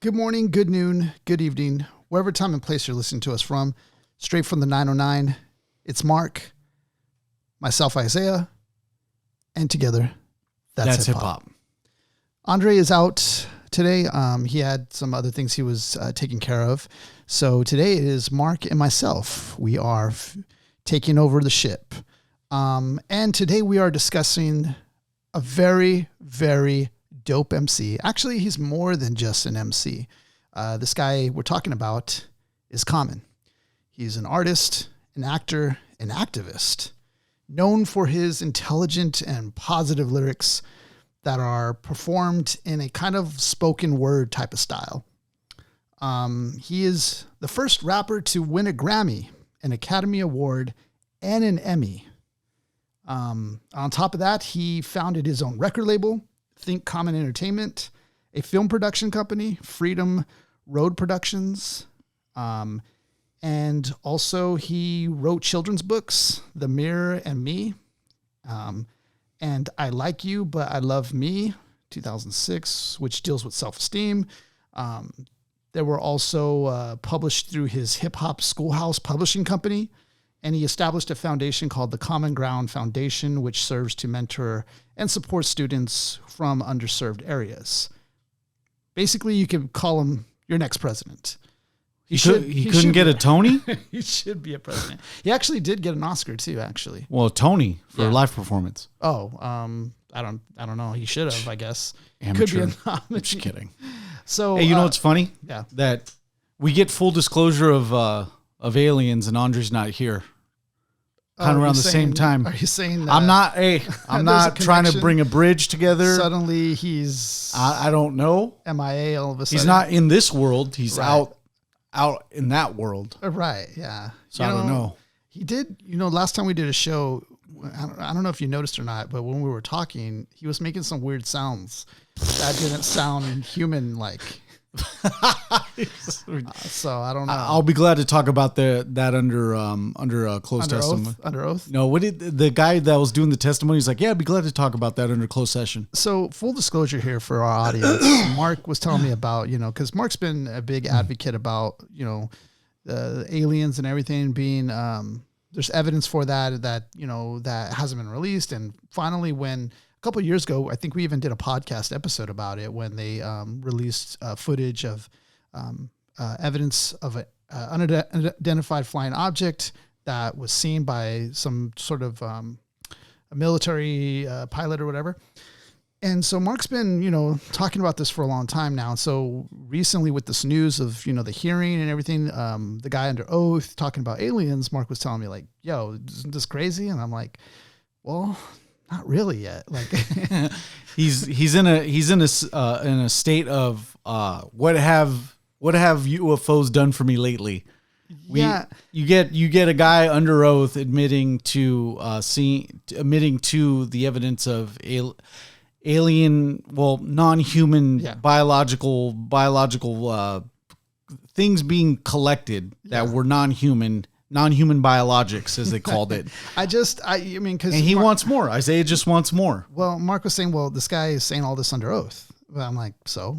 Good morning, good noon, good evening, wherever time and place you're listening to us from. Straight from the 909, it's Mark, myself, Isaiah, and together, that's hip-hop. Andre is out today. He had some other things he was taking care of. So today it is Mark and myself. We are taking over the ship. And today we are discussing a very, very dope MC. Actually, he's more than just an MC. This guy we're talking about is Common. He's an artist, an actor, an activist, known for his intelligent and positive lyrics that are performed in a kind of spoken word type of style. He is the first rapper to win a Grammy, an Academy Award, and an Emmy. On top of that, he founded his own record label, Think Common Entertainment, a film production company, Freedom Road Productions. And also he wrote children's books, The Mirror and Me, and I Like You, But I Love Me, 2006, which deals with self-esteem. They were also published through his hip-hop schoolhouse publishing company, and he established a foundation called the Common Ground Foundation, which serves to mentor and support students from underserved areas. Basically, you could call him your next president. He couldn't get a Tony? He should be a president. He actually did get an Oscar too, actually. Well, a Tony for live performance. Oh, I don't know. He should have, I guess. Amateur. Could be a nominee. Just kidding. So, hey, you know what's funny? Yeah. That we get full disclosure of aliens and Andre's not here. Kind of around the same time. Are you saying that? I'm not trying to bring a bridge together. Suddenly he's I don't know. MIA all of a sudden. He's not in this world. He's out in that world. Right, yeah. So I don't know. He did, last time we did a show, I don't know if you noticed or not, but when we were talking, he was making some weird sounds that didn't sound human-like. So I don't know. I'll be glad to talk about that under closed testimony. Under oath? No, what did the guy that was doing the testimony? He's like, yeah, I'd be glad to talk about that under closed session. So full disclosure here for our audience, Mark was telling me about, because Mark's been a big advocate about, the aliens and everything being, there's evidence for that hasn't been released. And finally, when a couple of years ago, I think we even did a podcast episode about it when they released footage of evidence of an unidentified flying object that was seen by some sort of a military pilot or whatever. And so Mark's been, talking about this for a long time now. So recently with this news of, the hearing and everything, the guy under oath talking about aliens, Mark was telling me like, yo, isn't this crazy? And I'm like, well, not really yet. Like he's in a state of what have UFOs done for me lately? You get a guy under oath admitting to the evidence of alien, non-human biological things being collected that were non-human biologics, as they called it. Because he wants more. Isaiah just wants more. Well, Mark was saying, this guy is saying all this under oath. Well, I'm like, so,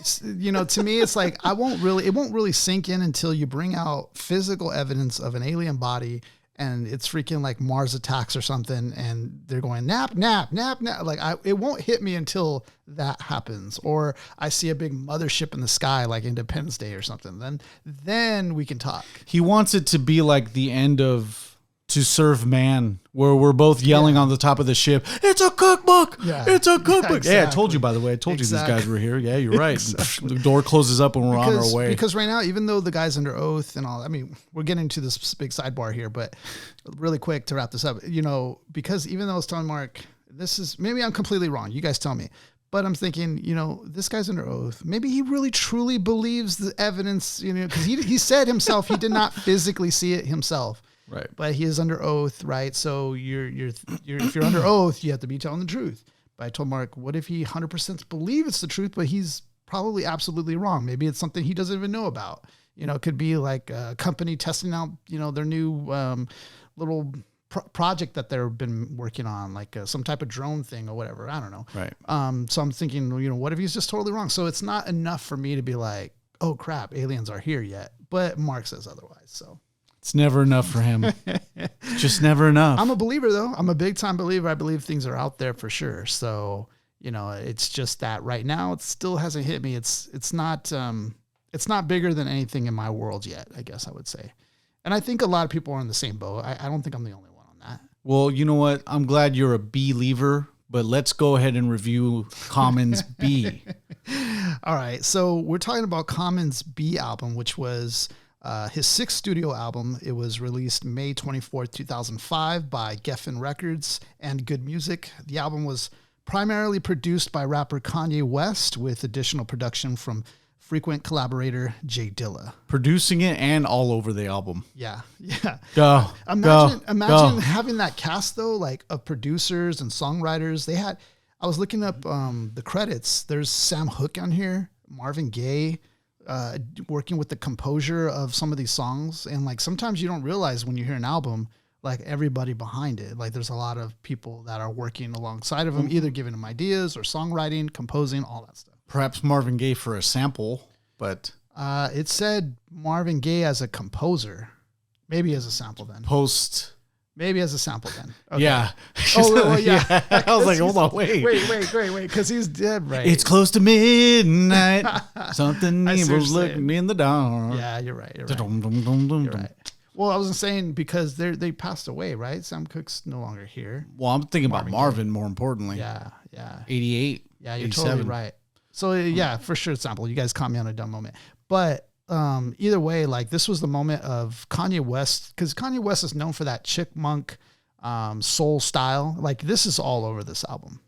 to me, it's like, it won't really sink in until you bring out physical evidence of an alien body and it's freaking like Mars attacks or something. And they're going nap, nap, nap, nap. Like it won't hit me until that happens. Or I see a big mothership in the sky, like Independence Day or something. Then we can talk. He wants it to be like the end of To Serve Man, where we're both yelling on the top of the ship, it's a cookbook! Yeah. It's a cookbook! Yeah, exactly. I told you, by the way. I told you these guys were here. Yeah, you're right. Exactly. The door closes up and we're on our way. Because right now, even though the guy's under oath and all, we're getting to this big sidebar here, but really quick to wrap this up, because even though I was telling Mark, maybe I'm completely wrong. You guys tell me. But I'm thinking, this guy's under oath. Maybe he really truly believes the evidence, because he said himself he did not physically see it himself. Right. But he is under oath, right? So if you're under oath, you have to be telling the truth. But I told Mark, what if he 100% believes it's the truth, but he's probably absolutely wrong? Maybe it's something he doesn't even know about. It could be like a company testing out, their new little project that they've been working on, like some type of drone thing or whatever. I don't know. Right. So I'm thinking, what if he's just totally wrong? So it's not enough for me to be like, oh crap, aliens are here yet. But Mark says otherwise. So it's never enough for him. Just never enough. I'm a believer though. I'm a big time believer. I believe things are out there for sure. So, it's just that right now it still hasn't hit me. It's not bigger than anything in my world yet, I guess I would say. And I think a lot of people are in the same boat. I don't think I'm the only one on that. Well, you know what? I'm glad you're a believer, but let's go ahead and review Common's B. All right. So we're talking about Common's B album, which was his 6th studio album. It was released May 24th, 2005 by Geffen Records and Good Music. The album was primarily produced by rapper Kanye West with additional production from frequent collaborator Jay Dilla. Producing it and all over the album. Yeah. Imagine having that cast though, like of producers and songwriters. I was looking up the credits. There's Sam Hook on here, Marvin Gaye, working with the composure of some of these songs. And like sometimes you don't realize when you hear an album, like everybody behind it, like there's a lot of people that are working alongside of them, either giving them ideas or songwriting, composing, all that stuff. Perhaps Marvin Gaye for a sample, but it said Marvin Gaye as a composer, maybe as a sample then. Maybe as a sample then. Okay. Yeah. Oh, yeah. I was like, hold on, wait, because he's dead, right? It's close to midnight. Something evil's looking in the dark. Yeah, you're right. You're right. Well, I was saying because they passed away, right? Sam Cooke's no longer here. Well, I'm thinking about Marvin more importantly. Yeah. 88. Yeah, you're totally right. So yeah, for sure, sample. You guys caught me on a dumb moment, but either way, like this was the moment of Kanye West, because Kanye West is known for that chickmunk soul style. Like this is all over this album.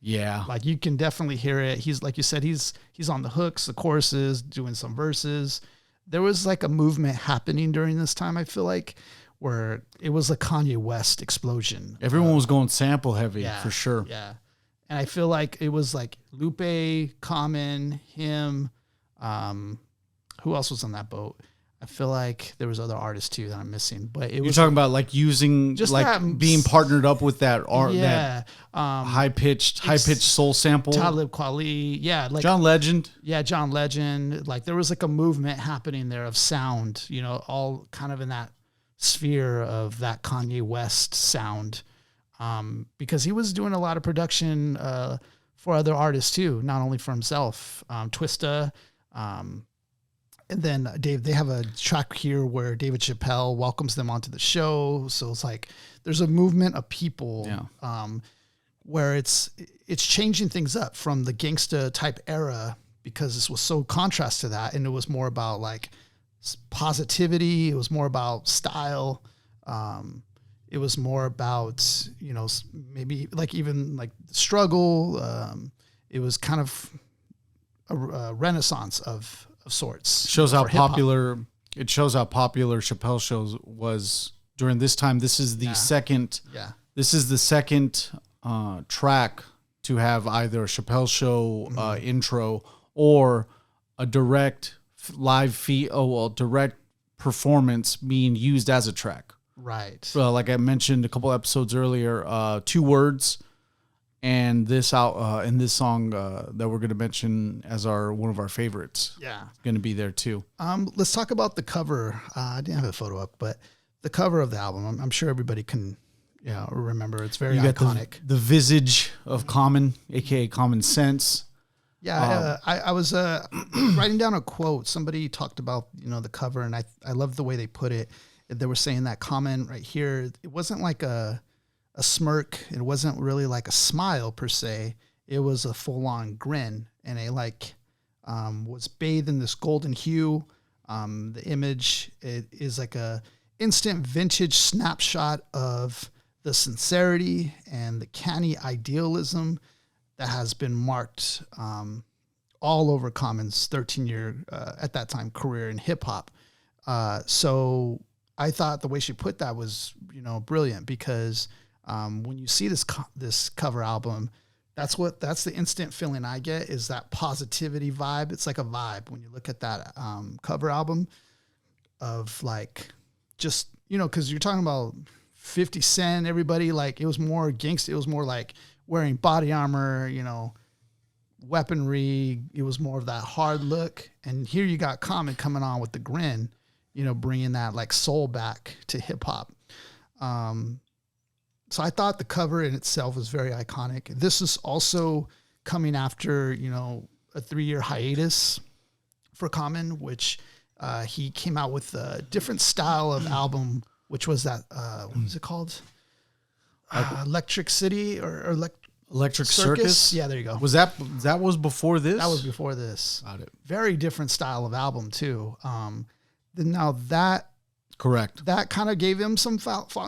Yeah, like you can definitely hear it. He's like you said, he's on the hooks, the choruses, doing some verses. There was like a movement happening during this time. I feel like where it was a Kanye West explosion. Everyone was going sample heavy for sure. Yeah. And I feel like it was like Lupe, Common, him. Who else was on that boat? I feel like there was other artists too that I'm missing. But you're talking about like using just like being partnered up with that art, that high pitched soul sample. Talib Kweli, like John Legend. Yeah, John Legend. Like there was like a movement happening there of sound. All kind of in that sphere of that Kanye West sound. Because he was doing a lot of production for other artists too, not only for himself. Twista, and then they have a track here where David Chappelle welcomes them onto the show. So it's like there's a movement of people where it's changing things up from the gangsta type era, because this was so contrast to that, and it was more about like positivity. It was more about style. It was more about, maybe like even like struggle. It was kind of a renaissance of sorts. It shows how popular Chappelle shows was during this time. This is the second. Yeah. This is the second track to have either a Chappelle show intro or a direct live feed. Direct performance being used as a track. Right. So, like I mentioned a couple episodes earlier, 2 words, and this in this song that we're going to mention as one of our favorites. Yeah, going to be there too. Let's talk about the cover. I didn't have a photo up, but the cover of the album, I'm sure everybody can, remember. It's very iconic. The visage of Common, aka Common Sense. Yeah, I was writing down a quote. Somebody talked about the cover, and I love the way they put it. They were saying that Common right here, it wasn't like a smirk. It wasn't really like a smile per se. It was a full-on grin, and it was bathed in this golden hue. The image is like a instant vintage snapshot of the sincerity and the canny idealism that has been marked all over Common's 13-year, at that time, career in hip-hop. So I thought the way she put that was, brilliant, because when you see this cover album, that's the instant feeling I get, is that positivity vibe. It's like a vibe when you look at that cover album of like, just, because you're talking about 50 Cent, everybody, like it was more gangsta. It was more like wearing body armor, you know, weaponry. It was more of that hard look. And here you got Common coming on with the grin, you know, bringing that like soul back to hip hop. So I thought the cover in itself was very iconic. This is also coming after, you know, a 3-year hiatus for Common, which he came out with a different style of album, which was that, what was it called? Electric City or Electric Circus? Yeah, there you go. Was that was before this? That was before this. Got it. Very different style of album too. Then now that correct. That kind of gave him some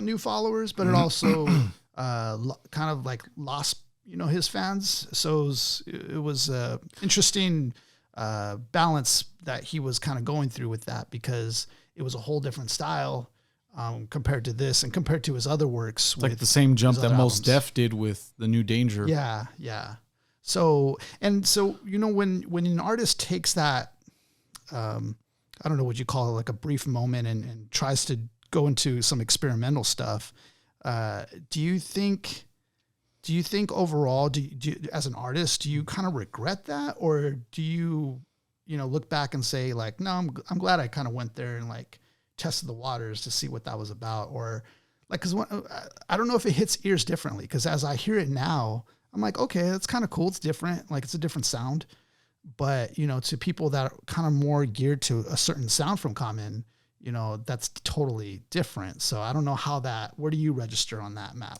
new followers, but it also kind of like lost, you know, his fans. So it was a interesting balance that he was kind of going through with that, because it was a whole different style compared to this and compared to his other works. It's like the same jump that Mos Def did with The New Danger. Yeah, yeah. So, you know, when an artist takes that, I don't know what you call it, like a brief moment and tries to go into some experimental stuff, do you think overall, do you, as an artist, do you kind of regret that? Or do you know, look back and say like, no, I'm glad I kind of went there and like tested the waters to see what that was about? Or like, cause I don't know if it hits ears differently, cause as I hear it now, I'm like, okay, that's kind of cool. It's different. Like it's a different sound, but you know, to people that are kind of more geared to a certain sound from Common, you know, that's totally different. So I don't know where do you register on that map?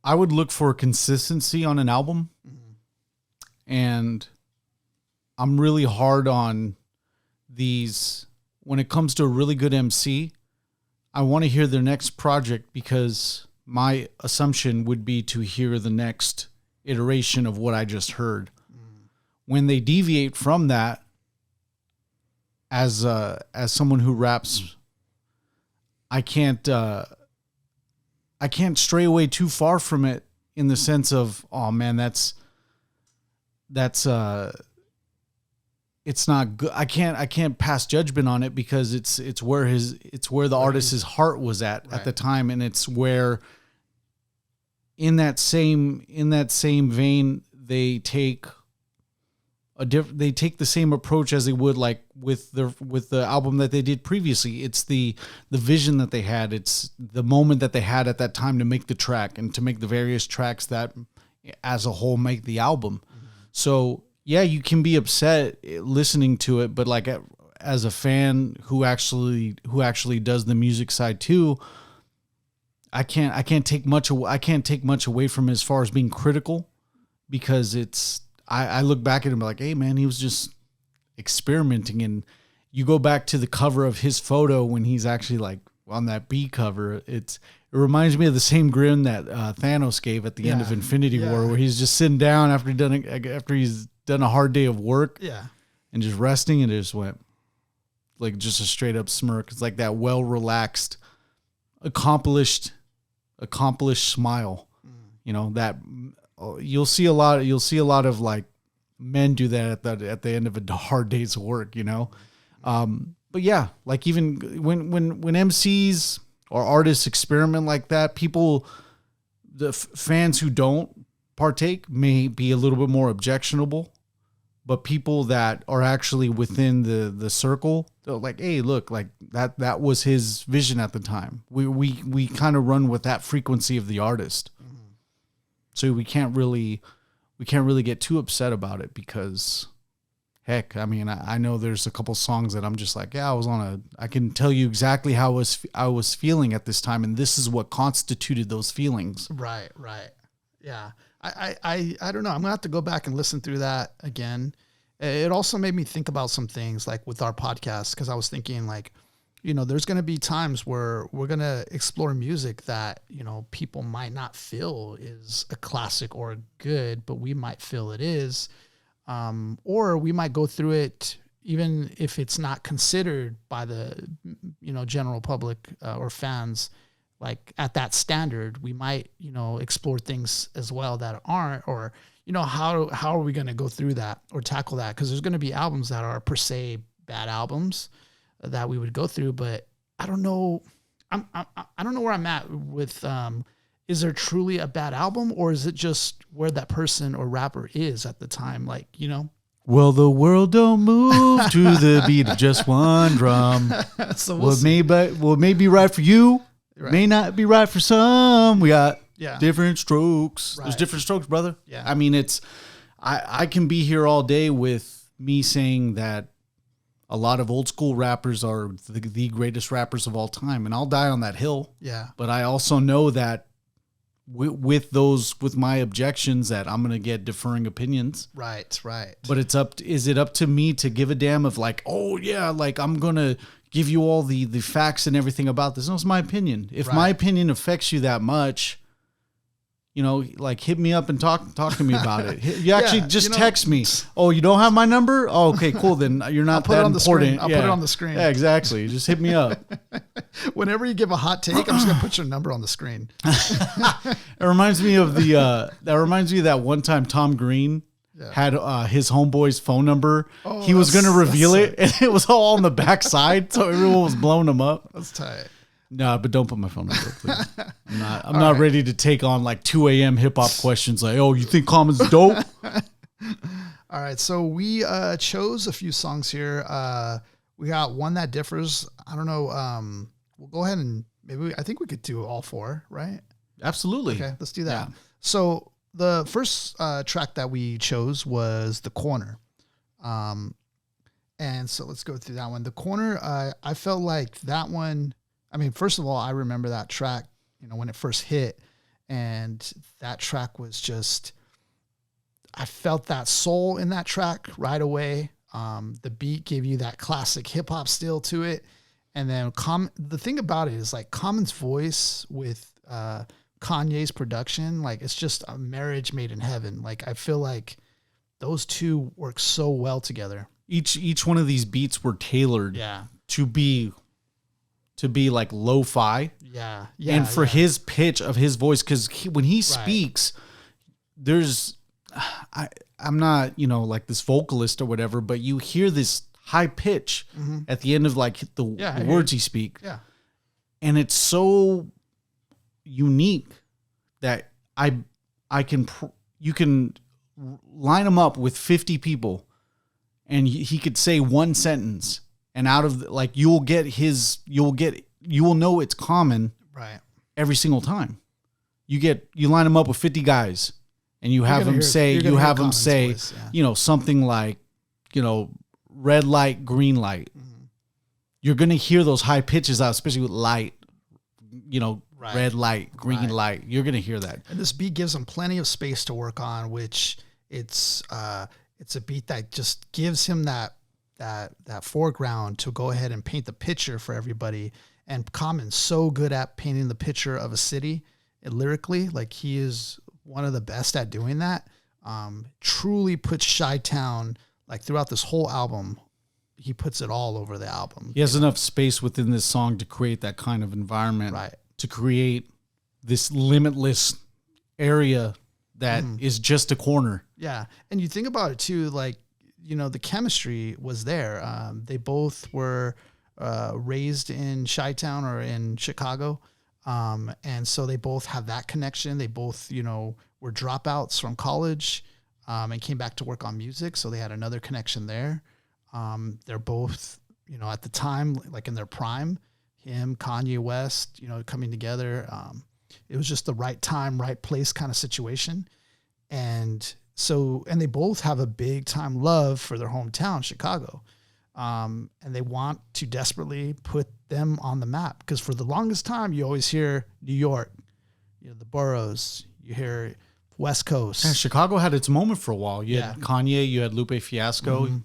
I would look for consistency on an album. Mm-hmm. And I'm really hard on these. When it comes to a really good MC, I want to hear their next project, because my assumption would be to hear the next iteration of what I just heard. Mm. When they deviate from that, as someone who raps, I can't stray away too far from it, in the sense of, oh man, that's it's not good. I can't pass judgment on it, because it's where the artist's heart was at the time. And it's where in that same vein, they take the same approach as they would like with the album that they did previously. It's the vision that they had. It's the moment that they had at that time to make the track and to make the various tracks that as a whole make the album. Mm-hmm. So yeah, you can be upset listening to it, but like as a fan who actually does the music side too, I can't take much away from it as far as being critical, because I look back at him like, hey man, he was just experimenting. And you go back to the cover of his photo when he's actually like on that B cover, it reminds me of the same grin that Thanos gave at the end of Infinity War, where he's just sitting down after he's done a hard day of work, and just resting, and it just went like just a straight up smirk. It's like that well relaxed, accomplished smile. You know, that you'll see a lot of like men do that at the end of a hard day's work, you know. But yeah, like even when MCs or artists experiment like that, the fans who don't partake may be a little bit more objectionable, but people that are actually within the circle, they're like, hey, look, like that was his vision at the time. We kind of run with that frequency of the artist. Mm-hmm. So we can't really get too upset about it, because heck, I mean, I know there's a couple songs that I'm just like, yeah, I can tell you exactly how I was feeling at this time, and this is what constituted those feelings. Right. Yeah. I don't know. I'm gonna have to go back and listen through that again. It also made me think about some things like with our podcast, because I was thinking like, you know, there's gonna be times where we're gonna explore music that, you know, people might not feel is a classic or good, but we might feel it is, or we might go through it even if it's not considered by the, you know, general public or fans. Like at that standard, we might, you know, explore things as well that aren't, or, you know, how are we going to go through that or tackle that? Because there's going to be albums that are per se bad albums that we would go through, but I don't know I don't know where I'm at with, is there truly a bad album, or is it just where that person or rapper is at the time? Like, you know? Well, the world don't move to the beat of just one drum. So what may be right for you, may not be right for some. We got different strokes. Right. There's different strokes, brother. Yeah. I mean, I can be here all day with me saying that a lot of old school rappers are the greatest rappers of all time, and I'll die on that hill. Yeah. But I also know that with my objections that I'm going to get differing opinions. Right. But is it up to me to give a damn of like, oh yeah, like I'm going to give you all the facts and everything about this? No, it's my opinion. If my opinion affects you that much, you know, like hit me up and talk to me about it. You actually just text me. Oh, you don't have my number? Oh, okay, cool. Then you're not that important. I'll put it on the screen. Yeah, exactly. Just hit me up. Whenever you give a hot take, I'm just gonna put your number on the screen. It reminds me of that one time Tom Green had his homeboy's phone number. Oh, he was gonna reveal it, and it was all on the backside, so everyone was blowing him up. That's tight. No, but don't put my phone number, please. I'm not ready to take on like 2 a.m. hip hop questions like, oh, you think Common's dope? All right, so we chose a few songs here. We got one that differs. I don't know. We'll go ahead and I think we could do all four, right? Absolutely. Okay, let's do that. Yeah. So the first track that we chose was The Corner. And so let's go through that one. The Corner, I felt like that one. I mean, first of all, I remember that track, you know, when it first hit, and that track was just, I felt that soul in that track right away. The beat gave you that classic hip hop still to it. And then the thing about it is like Common's voice with Kanye's production, like it's just a marriage made in heaven. Like I feel like those two work so well together. Each one of these beats were tailored to be like lo-fi. Yeah. And for his pitch of his voice, because when he speaks, I'm not, you know, like this vocalist or whatever, but you hear this high pitch at the end of like the words he speaks. Yeah. And it's so unique that you can line him up with 50 people and he could say one sentence. And out of like, you will know it's Common every single time. You line them up with 50 guys and you have them say, voice, you know, something like, you know, red light, green light. Mm-hmm. You're going to hear those high pitches out, especially with light, you know, red light, green light. You're going to hear that. And this beat gives them plenty of space to work on, which it's a beat that just gives him that foreground to go ahead and paint the picture for everybody. And Common's so good at painting the picture of a city lyrically. Like he is one of the best at doing that. Truly puts Chi-Town like throughout this whole album. He puts it all over the album. He has enough space within this song to create that kind of environment, to create this limitless area that is just a corner. Yeah. And you think about it too, like, you know, the chemistry was there. They both were raised in Chi-Town or in Chicago. And so they both have that connection. They both, you know, were dropouts from college and came back to work on music. So they had another connection there. They're both, you know, at the time, like in their prime, him, Kanye West, you know, coming together. It was just the right time, right place kind of situation. And they both have a big time love for their hometown, Chicago. And they want to desperately put them on the map because for the longest time, you always hear New York, you know, the boroughs, you hear West Coast. Yeah, Chicago had its moment for a while. You had Kanye, you had Lupe Fiasco. Mm-hmm.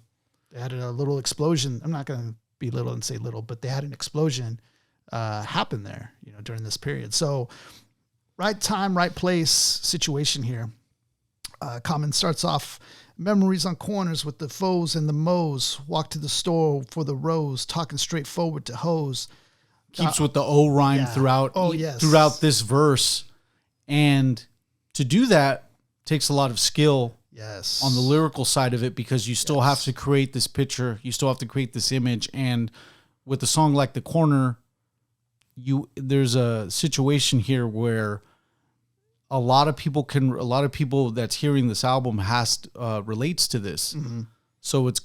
They had a little explosion. I'm not going to be little and say little, but they had an explosion happen there, you know, during this period. So right time, right place situation here. Common starts off, memories on corners with the foes and the mo's, walk to the store for the rose, talking straightforward to hoes. Keeps with the O rhyme throughout this verse. And to do that takes a lot of skill on the lyrical side of it because you still have to create this picture. You still have to create this image. And with a song like The Corner, there's a situation here where a lot of people that's hearing this album relates to this. Mm-hmm. So it's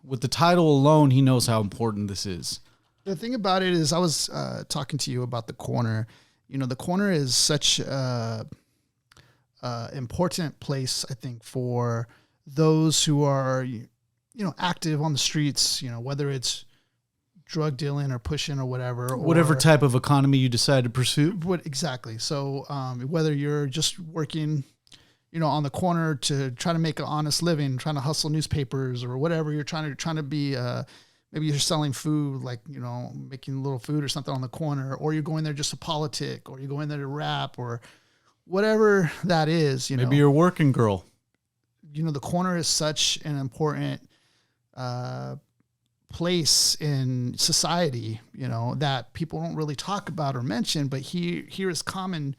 with the title alone, he knows how important this is. The thing about it is, I was talking to you about the corner. The corner is such a important place, I think, for those who are, active on the streets, whether it's drug dealing or pushing or whatever type of economy you decide to pursue. Exactly. So whether you're just working, on the corner to try to make an honest living, trying to hustle newspapers or whatever, you're trying to be, maybe you're selling food, like, making a little food or something on the corner, or you're going there just to politic, or you're going there to rap, or whatever that is, Maybe you're a working girl. The corner is such an important place in society, that people don't really talk about or mention, but here is Common,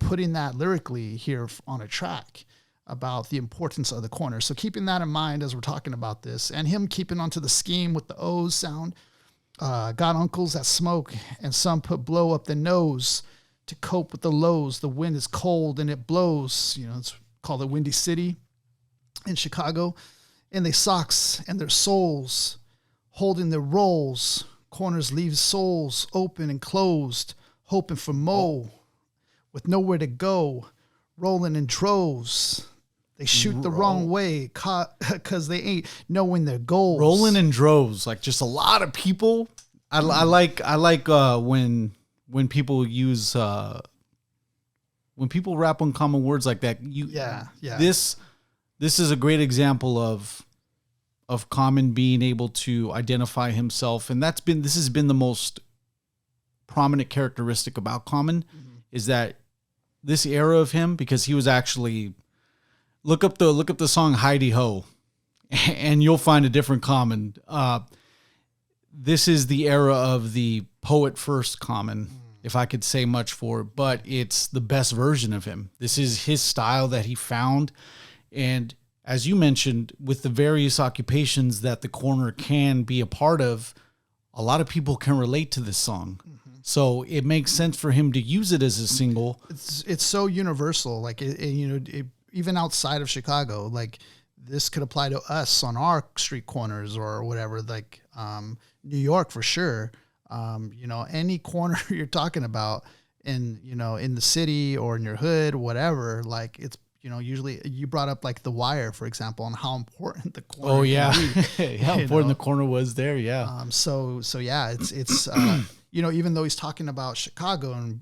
putting that lyrically here on a track about the importance of the corner. So keeping that in mind as we're talking about this, and him keeping onto the scheme with the O's sound, got uncles that smoke and some put blow up the nose to cope with the lows. The wind is cold and it blows, it's called the Windy City in Chicago, and they socks and their souls holding their rolls. Corners leave souls open and closed, hoping for more with nowhere to go, rolling in droves. They shoot the wrong way because they ain't knowing their goals. Rolling in droves, like just a lot of people. I like when people use when people rap on common words like that. This is a great example of Common being able to identify himself, and this has been the most prominent characteristic about Common, is that this era of him, because he was actually look up the song Heidi Ho, and you'll find a different Common. This is the era of the poet first Common, if I could say much for it, but it's the best version of him. This is his style that he found, and as you mentioned, with the various occupations that the corner can be a part of, a lot of people can relate to this song. So it makes sense for him to use it as a single. It's so universal. Like, even outside of Chicago, like this could apply to us on our street corners or whatever, like New York for sure. Any corner you're talking about in the city or in your hood, whatever, like it's, usually you brought up like The Wire, for example, and how important the corner. Oh yeah. How important the corner was there. Yeah. So yeah, it's even though he's talking about Chicago and,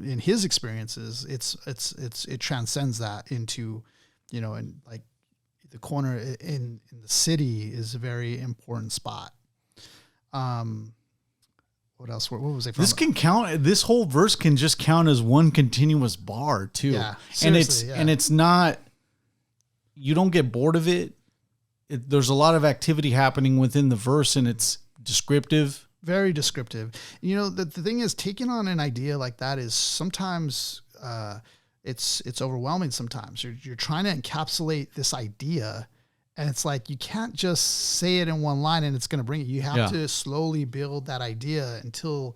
in his experiences, it transcends that into, and like the corner in the city is a very important spot. What else? What was I from? This can count. This whole verse can just count as one continuous bar too. Yeah, and it's not. You don't get bored of it. There's a lot of activity happening within the verse, and it's descriptive. Very descriptive. The thing is, taking on an idea like that is sometimes it's overwhelming. Sometimes you're trying to encapsulate this idea. And it's like, you can't just say it in one line and it's going to bring it. You have to slowly build that idea until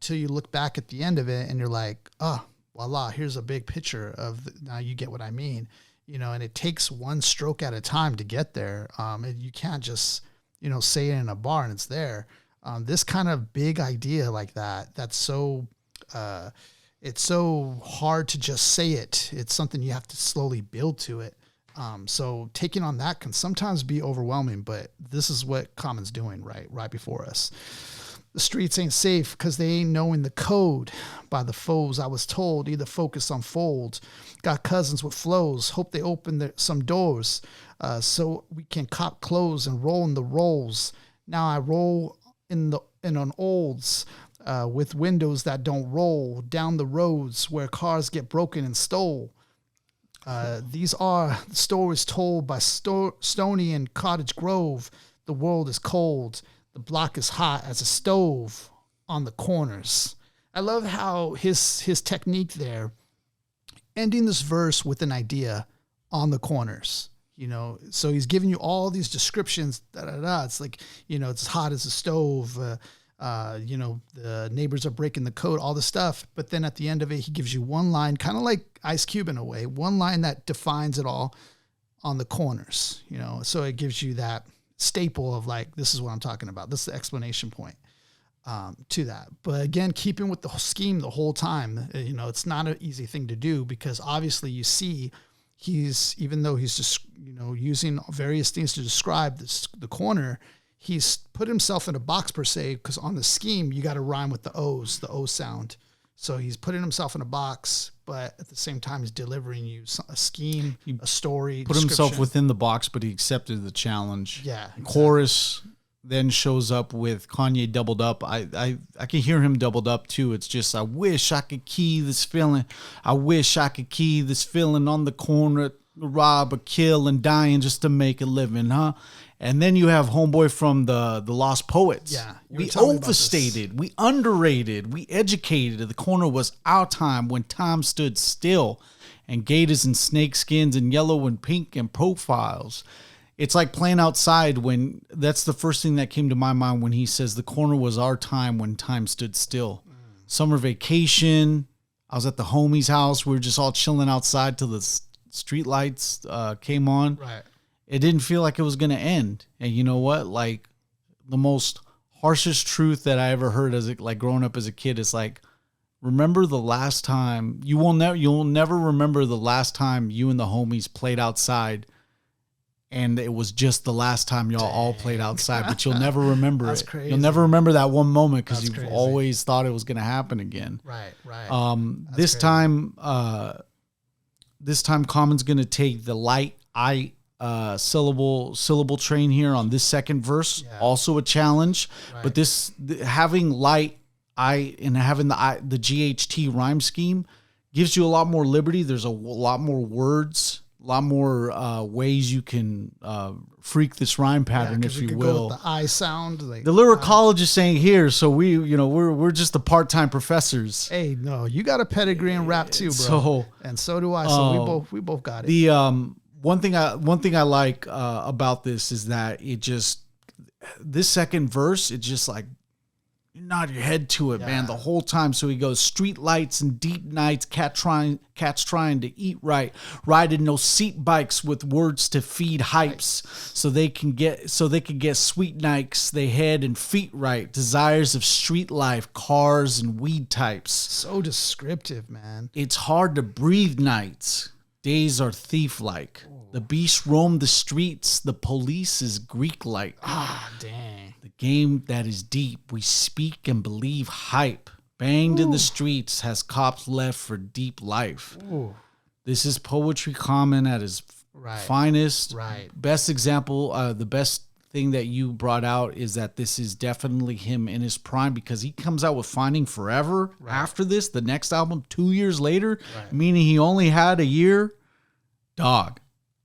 you look back at the end of it and you're like, oh, voila, here's a big picture now you get what I mean. And it takes one stroke at a time to get there. And you can't just, say it in a bar and it's there. This kind of big idea like that's so, it's so hard to just say it. It's something you have to slowly build to it. So taking on that can sometimes be overwhelming, but this is what Common's doing right before us. The streets ain't safe because they ain't knowing the code. By the foes I was told, either focus on folds. Got cousins with flows, hope they open some doors so we can cop clothes and roll in the rolls. Now I roll in on olds with windows that don't roll down the roads where cars get broken and stole. These are stories told by Stony and Cottage Grove. The world is cold. The block is hot as a stove on the corners. I love how his technique there, ending this verse with an idea on the corners. So he's giving you all these descriptions. It's like, it's hot as a stove. The neighbors are breaking the code, all the stuff. But then at the end of it, he gives you one line, kind of like Ice Cube in a way, one line that defines it all on the corners, so it gives you that staple of like, this is what I'm talking about. This is the explanation point to that. But again, keeping with the scheme the whole time, it's not an easy thing to do because obviously you see even though he's just, using various things to describe the corner, he's put himself in a box per se, because on the scheme, you got to rhyme with the O sound. So he's putting himself in a box, but at the same time, he's delivering you a scheme, a story. Put himself within the box, but he accepted the challenge. Yeah. Exactly. Chorus then shows up with Kanye doubled up. I can hear him doubled up too. It's just, I wish I could key this feeling. I wish I could key this feeling on the corner, rob or kill and dying just to make a living, huh? And then you have homeboy from the Lost Poets. Yeah. We overstated, we underrated, we educated. The corner was our time when time stood still. And gators and snake skins and yellow and pink and profiles. It's like playing outside when that's the first thing that came to my mind when he says the corner was our time when time stood still. Summer vacation. I was at the homie's house. We were just all chilling outside till the street lights came on. Right. It didn't feel like it was going to end. And you know what? Like the most harshest truth that I ever heard growing up as a kid is like, remember the last time you'll never remember the last time you and the homies played outside. And it was just the last time y'all all played outside, but you'll never remember That's it. crazy. You'll never remember that one moment because you've crazy. always thought it was going to happen again. Right. This time Common's going to take the light I syllable train here on this second verse. Yeah. Also a challenge, right. But having light I and having the GHT rhyme scheme gives you a lot more liberty. There's a lot more words. A lot more ways you can freak this rhyme pattern, if you will. Go with the I sound, the lyricologist saying here, so we're just the part-time professors. Hey, no, you got a pedigree in rap too, bro. And so do I. So we both got it. The one thing I like about this is that this second verse, it's just like you nod your head to it, man, the whole time. So he goes, street lights and deep nights, cats trying to eat right, riding no seat bikes with words to feed hypes, so they can get sweet nikes, they head and feet right, desires of street life, cars and weed types. So descriptive, man. It's hard to breathe nights. Days are thief-like. The beast roam the streets. The police is Greek-like. Dang. The game that is deep. We speak and believe hype. Banged in the streets. Has cops left for deep life. Ooh. This is poetry Common at his finest. Right. Best example, the best thing that you brought out is that this is definitely him in his prime, because he comes out with Finding Forever after this, the next album 2 years later, meaning he only had a year. Dog,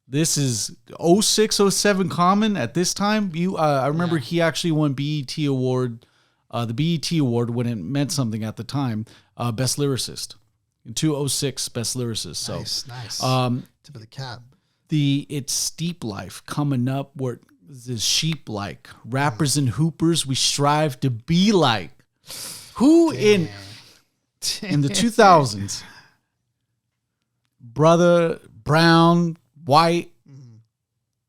this is 06, 07 Common at this time. I remember he actually won BET Award, the BET Award when it meant something at the time, Best Lyricist. In 2006, Best Lyricist. Nice. Tip of the cap. It's steep life coming up where is sheep like rappers and hoopers we strive to be like. Who in the 2000s, brother, brown, white,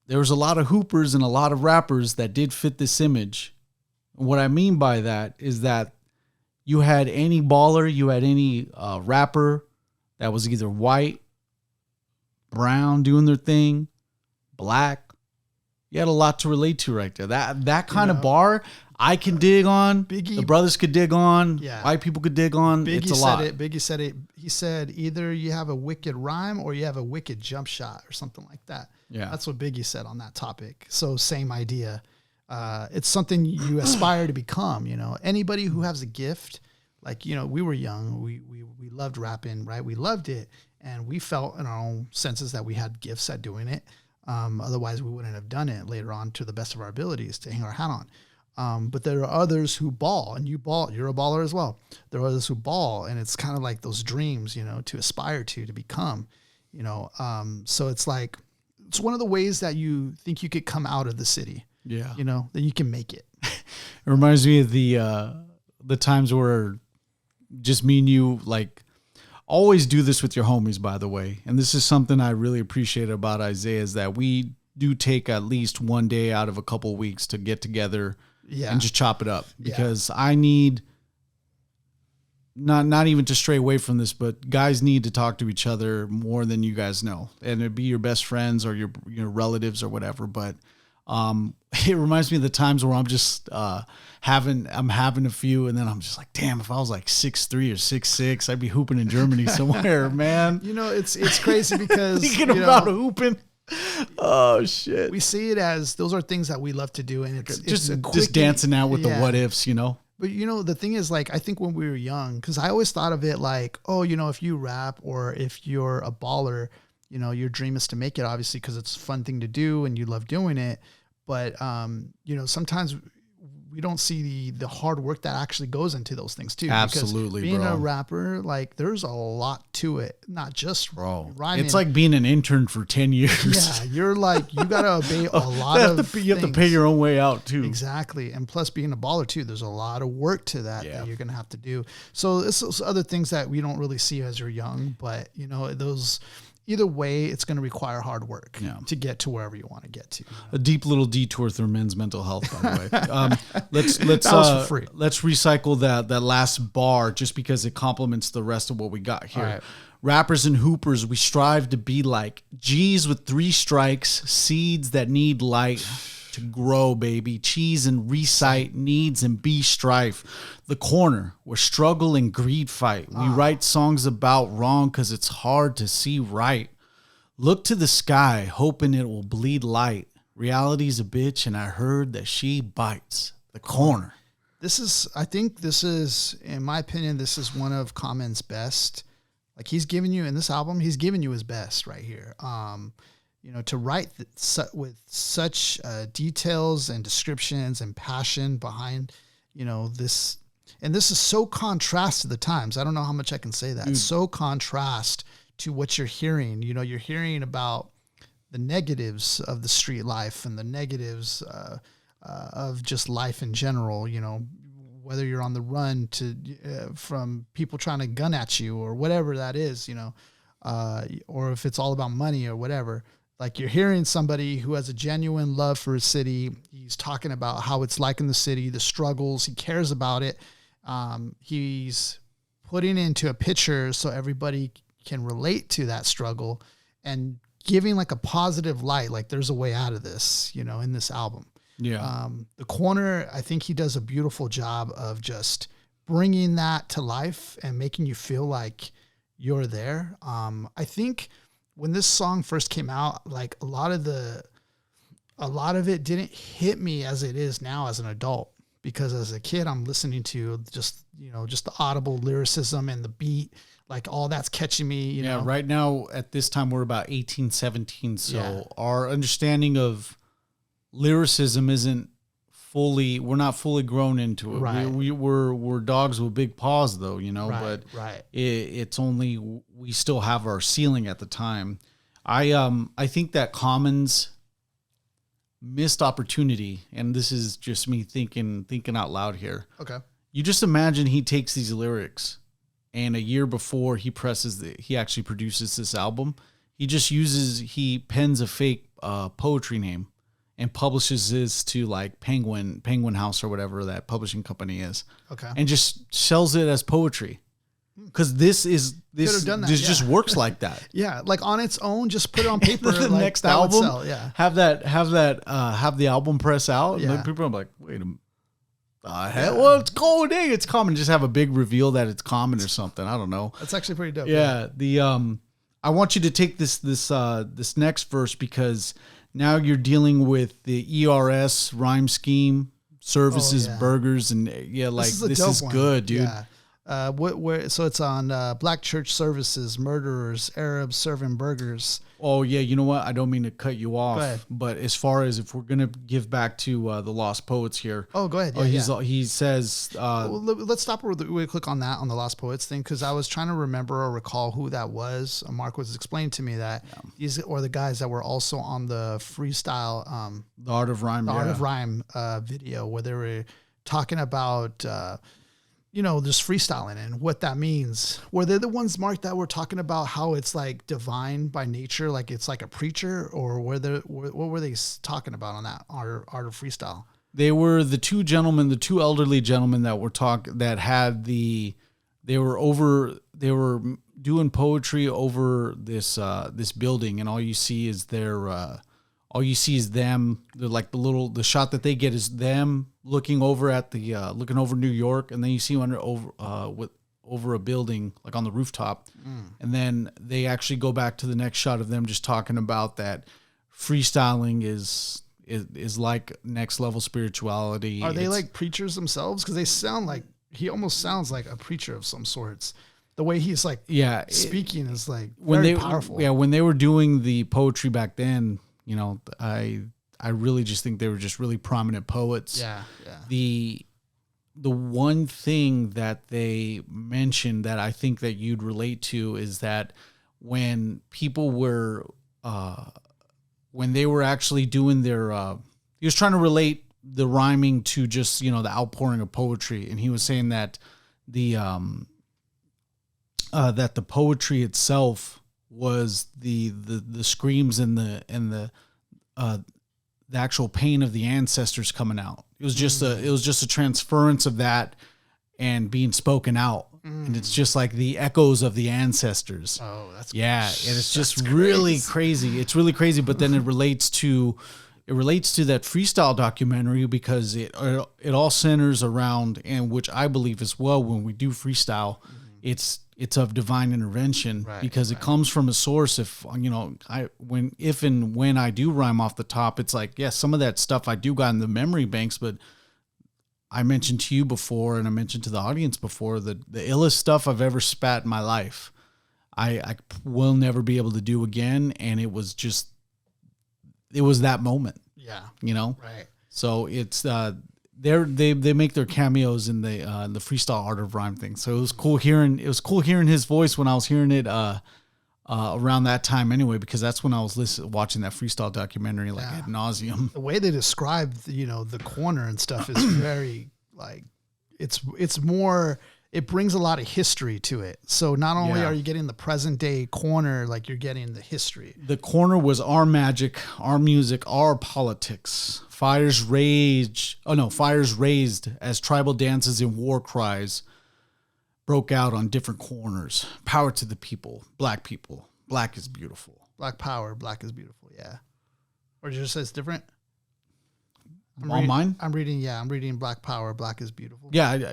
there was a lot of hoopers and a lot of rappers that did fit this image. And what I mean by that is that you had any baller, you had any rapper that was either white, brown doing their thing, black. You had a lot to relate to right there. That kind of bar I can dig on. Biggie, the brothers could dig on. Yeah. White people could dig on. It's a lot. Biggie said it. He said either you have a wicked rhyme or you have a wicked jump shot or something like that. Yeah. That's what Biggie said on that topic. So same idea. It's something you aspire to become. Anybody who has a gift, like we were young, we loved rapping, right? We loved it, and we felt in our own senses that we had gifts at doing it. Otherwise, we wouldn't have done it later on to the best of our abilities to hang our hat on. But there are others who ball, and you ball. You're a baller as well. There are others who ball, and it's kind of like those dreams, to aspire to become, So it's like it's one of the ways that you think you could come out of the city. Yeah. That you can make it. It reminds me of the times where just me and you, like, always do this with your homies, by the way. And this is something I really appreciate about Isaiah, is that we do take at least one day out of a couple of weeks to get together and just chop it up, because I need not even to stray away from this, but guys need to talk to each other more than you guys know, and it'd be your best friends or your relatives or whatever. But it reminds me of the times where I'm just having a few, and then I'm just like, damn, if I was like 6'3" or 6'6", I'd be hooping in Germany somewhere, man. It's crazy because thinking about hooping. Oh shit! We see it as those are things that we love to do, and it's just dancing out with the what ifs, But the thing is, like, I think when we were young, because I always thought of it like, oh, if you rap or if you're a baller, your dream is to make it, obviously, because it's a fun thing to do and you love doing it. But sometimes we don't see the hard work that actually goes into those things too. Absolutely, because being a rapper, like, there's a lot to it, not just rhyming. It's like being an intern for 10 years. Yeah, you're like, you got to obey a lot of things. You have to pay your own way out too. Exactly. And plus being a baller too, there's a lot of work to that you're going to have to do. So it's those other things that we don't really see as you're young, but those... Either way, it's going to require hard work to get to wherever you want to get to. A deep little detour through men's mental health, by the way. Let's that was for free. Let's recycle that last bar just because it complements the rest of what we got here. Right. Rappers and hoopers, we strive to be like G's with 3 strikes, seeds that need light to grow, baby. Cheese and recite needs and be strife. The corner where struggle and greed fight. We write songs about wrong because it's hard to see right. Look to the sky, hoping it will bleed light. Reality's a bitch, and I heard that she bites. The corner. I think this is, in my opinion, this is one of Common's best. Like, he's giving you, in this album, he's giving you his best right here. To write with such details and descriptions and passion behind, this. And this is so contrast to the times. I don't know how much I can say that. So contrast to what you're hearing. You're hearing about the negatives of the street life and the negatives of just life in general, whether you're on the run from people trying to gun at you or whatever that is, or if it's all about money or whatever. Like, you're hearing somebody who has a genuine love for his city. He's talking about how it's like in the city, the struggles. He cares about it. He's putting into a picture so everybody can relate to that struggle and giving like a positive light. Like, there's a way out of this, in this album. Yeah. The corner, I think he does a beautiful job of just bringing that to life and making you feel like you're there. I think when this song first came out, like, a lot of it didn't hit me as it is now as an adult, because as a kid, I'm listening to just the audible lyricism and the beat, like, all that's catching me, you know? Right now at this time, we're about 18, 17. So our understanding of lyricism we're not fully grown into it. Right. We're dogs with big paws though, but it's only, we still have our ceiling at the time. I think that Common's missed opportunity, and this is just me thinking out loud here. Okay. You just imagine he takes these lyrics, and a year before he actually produces this album, he pens a fake poetry name and publishes this to like Penguin House or whatever that publishing company is. Okay. And just sells it as poetry. Because this just works like that. Yeah, like on its own, just put it on paper. The like next album, sell, have the album press out, and then people are like, "Wait a minute, well, it's cold, it's Common." Just have a big reveal that it's Common or something. I don't know. That's actually pretty dope. Yeah. I want you to take this next verse, because now you're dealing with the ERS rhyme scheme, services, burgers, and this is good, dude. Yeah. So it's on Black church services, murderers, Arabs serving burgers. Oh yeah, you know what? I don't mean to cut you off, but as far as if we're gonna give back to the Lost Poets here. Oh, go ahead. He says. Let's stop real quick on that, on the Lost Poets thing, because I was trying to remember or recall who that was. Mark was explaining to me that these were the guys that were also on the freestyle, the Art of Rhyme, Art of Rhyme video, where they were talking about, just freestyling and what that means. Were they the ones, Mark, that were talking about how it's like divine by nature, like it's like a preacher, or what were they talking about on that art of freestyle? They were the two elderly gentlemen that they were doing poetry over this building, and all you see is them. They're like the shot that they get is them looking over at looking over New York, and then you see over a building, like on the rooftop. And then they actually go back to the next shot of them just talking about that freestyling is like next level spirituality. Are they like preachers themselves? Because he almost sounds like a preacher of some sorts. The way he's like speaking is like very powerful. Yeah, when they were doing the poetry back then, I really just think they were just really prominent poets. Yeah. The one thing that they mentioned that I think that you'd relate to is that when people were when they were actually doing their he was trying to relate the rhyming to just the outpouring of poetry, and he was saying that the poetry itself was the screams and the actual pain of the ancestors coming out. It was just a transference of that and being spoken out. And it's just like the echoes of the ancestors. Oh, that's and it's just really crazy. It's really crazy, but then it relates to that freestyle documentary because it all centers around, and which I believe as well, when we do freestyle, it's of divine intervention, because it comes from a source. When I do rhyme off the top, it's like, some of that stuff I do got in the memory banks, but I mentioned to you before, and I mentioned to the audience before, the illest stuff I've ever spat in my life, I will never be able to do again. And it was that moment. Yeah. Right. So it's, they make their cameos in the freestyle art of rhyme thing. So it was cool hearing his voice when I was hearing it, around that time anyway, because that's when I was watching that freestyle documentary ad nauseum. The way they describe, the corner and stuff is very it's more, it brings a lot of history to it. So not only are you getting the present day corner, like you're getting the history. The corner was our magic, our music, our politics. Fires raised as tribal dances and war cries broke out on different corners. Power to the people. Black is beautiful. Black power, black is beautiful. Yeah. Or did you just say it's different? Mine? I'm reading black power, black is beautiful. Yeah.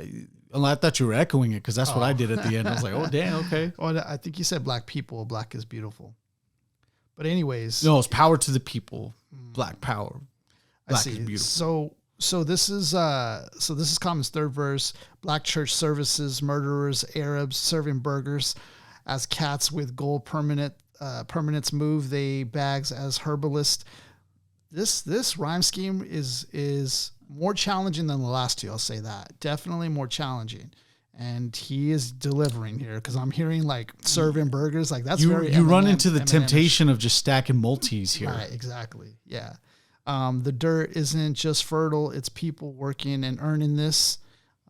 I thought you were echoing it because that's what I did at the end. I was like, oh, damn, okay. Oh, I think you said black people, black is beautiful. But anyways. No, it's power to the people. Black power. Black is beautiful. So this is Common's third verse. Black church services, murderers, Arabs serving burgers, as cats with gold permanents move they bags as herbalists. This rhyme scheme is more challenging than the last two. I'll say that. Definitely more challenging. And he is delivering here, because I'm hearing like serving burgers. Like that's you run into the temptation of just stacking multis here. Right, exactly. Yeah. The dirt isn't just fertile, it's people working and earning this.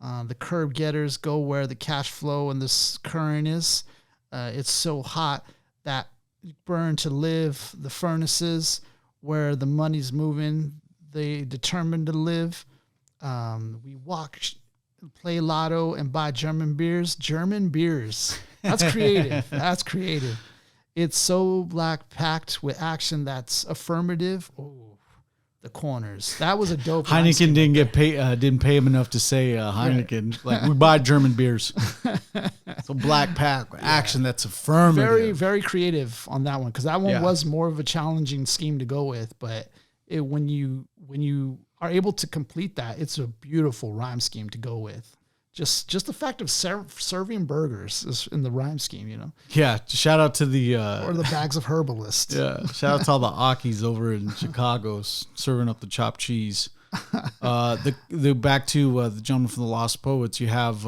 The curb getters go where the cash flow and this current is. It's so hot that you burn to live. The furnaces where the money's moving, they determined to live. We walk, play lotto, and buy German beers. German beers. That's creative. That's creative. It's so black, packed with action that's affirmative. Oh. The corners. That was a dope. Heineken didn't pay him enough to say Heineken. Right. Like, we buy German beers. So black pack action that's affirmative. Very, very creative on that one, because that one was more of a challenging scheme to go with. But when you are able to complete that, it's a beautiful rhyme scheme to go with. Just the fact of serving burgers is in the rhyme scheme, Yeah, shout out to the or the bags of herbalist. Yeah, shout out to all the Akis over in Chicago serving up the chopped cheese. The back to the gentleman from the Lost Poets. You have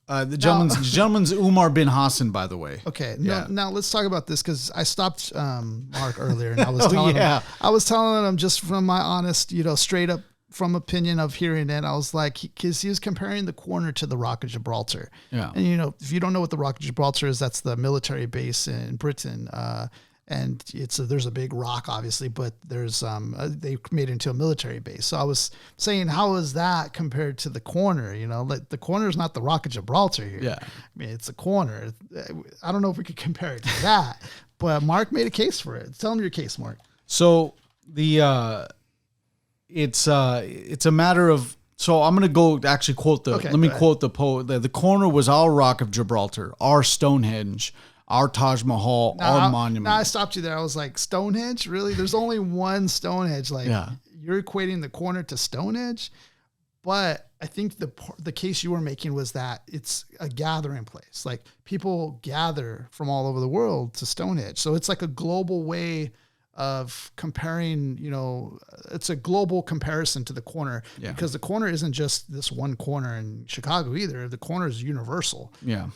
the gentleman's Umar bin Hassan, by the way. Okay, now let's talk about this, because I stopped Mark earlier, and I was telling him just from my honest, straight up from opinion of hearing it, I was like, because he was comparing the corner to the Rock of Gibraltar. Yeah. And, you know, if you don't know what the Rock of Gibraltar is, that's the military base in Britain. And there's a big rock, obviously, but there's they made it into a military base. So I was saying, how is that compared to the corner? You know, like the corner is not the Rock of Gibraltar here. Yeah. I mean, it's a corner. I don't know if we could compare it to that, but Mark made a case for it. Tell him your case, Mark. So the it's a matter of. So I'm gonna go actually quote the. Okay, let me quote the poet. The corner was our Rock of Gibraltar, our Stonehenge, our Taj Mahal, our monument. Now I stopped you there. I was like, Stonehenge? Really? There's only one Stonehenge. Like, you're equating the corner to Stonehenge? But I think the case you were making was that it's a gathering place. Like, people gather from all over the world to Stonehenge. So it's like a global way of comparing, you know, it's a global comparison to the corner, because the corner isn't just this one corner in Chicago either. The corner is universal. Yeah.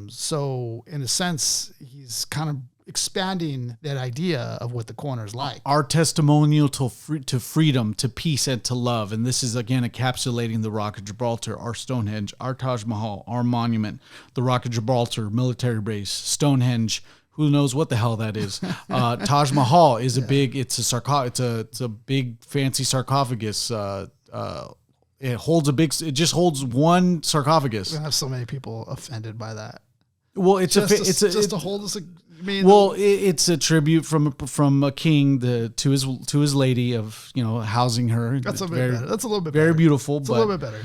So in a sense, he's kind of expanding that idea of what the corner is like. Our testimonial to freedom, to peace, and to love. And this is, again, encapsulating the Rock of Gibraltar, our Stonehenge, our Taj Mahal, our monument, the Rock of Gibraltar military base, Stonehenge. Who knows what the hell that is? Taj Mahal is it's a big fancy sarcophagus. It just holds one sarcophagus. We have so many people offended by that. Well, it's a tribute from a king to his lady of, you know, housing her. That's a bit better. That's a little bit very better. Beautiful. It's a little bit better.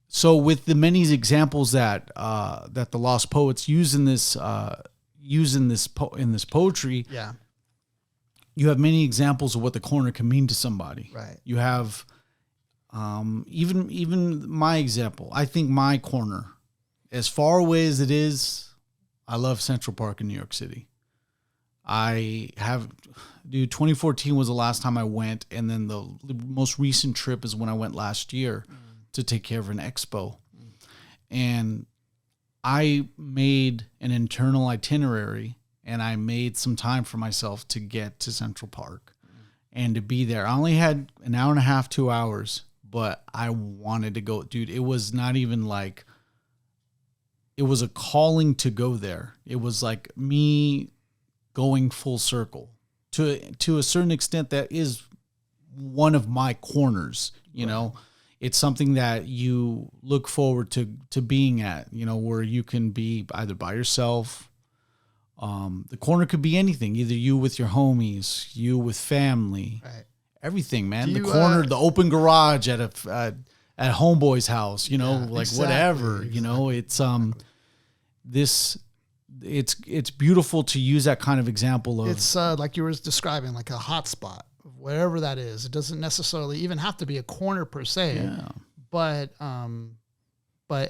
So with the many examples that the lost poets use in this poetry, you have many examples of what the corner can mean to somebody. Right. You have even my example. I think my corner, as far away as it is, I love Central Park in New York City. 2014 was the last time I went, and then the most recent trip is when I went last year to take care of an expo. And I made an internal itinerary, and I made some time for myself to get to Central Park and to be there. I only had an hour and a half, 2 hours, but I wanted to go. Dude, it was not even like, it was a calling to go there. It was like me going full circle. To a certain extent, that is one of my corners, you know. It's something that you look forward to being at, you know, where you can be either by yourself. The corner could be anything, either you with your homies, you with family, right. Everything, man. The corner, the open garage at homeboy's house, you know, like whatever, you know. It's it's beautiful to use that kind of example of. It's like you were describing, like a hot spot. Wherever that is, it doesn't necessarily even have to be a corner per se, but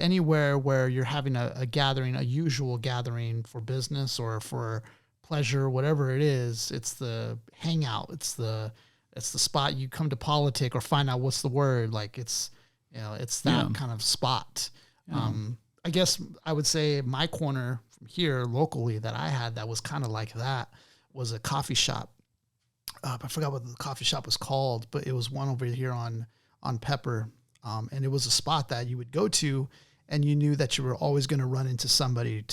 anywhere where you're having a gathering, a usual gathering for business or for pleasure, whatever it is, it's the hangout. It's the spot you come to politic or find out what's the word. Like it's that kind of spot. Yeah. I guess I would say my corner from here locally that I had that was kind of like that was a coffee shop. I forgot what the coffee shop was called, but it was one over here on Pepper. And it was a spot that you would go to, and you knew that you were always going to run into somebody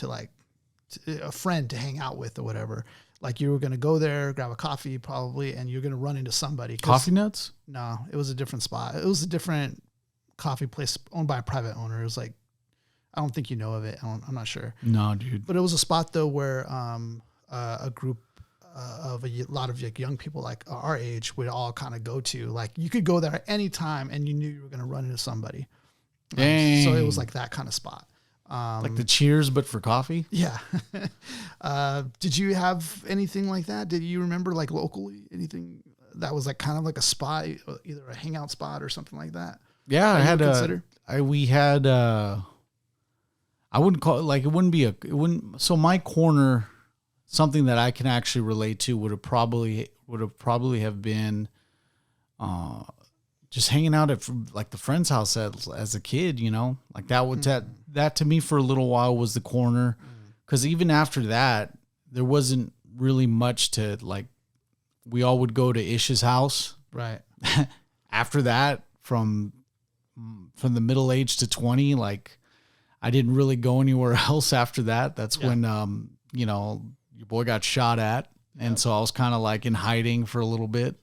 a friend to hang out with or whatever. Like you were going to go there, grab a coffee probably, and you're going to run into somebody. Coffee Nuts? No, it was a different spot. It was a different coffee place owned by a private owner. It was like, I don't think you know of it. I'm not sure. No, dude. But it was a spot though where a group of a lot of young people like our age would all kind of go to. Like you could go there at any time and you knew you were going to run into somebody. So it was like that kind of spot. Like the Cheers, but for coffee? Yeah. Did you have anything like that? Did you remember like locally anything that was like kind of like a spot, either a hangout spot or something like that? Yeah, I had I wouldn't call it like, so my corner, something that I can actually relate to would have probably have been just hanging out at like the friend's house as a kid, you know, like that would that to me for a little while was the corner, because even after that there wasn't really much to like. We all would go to Ish's house, right? after that, from the middle age to 20, like I didn't really go anywhere else after that. That's when, you know, your boy got shot at. And so I was kind of like in hiding for a little bit,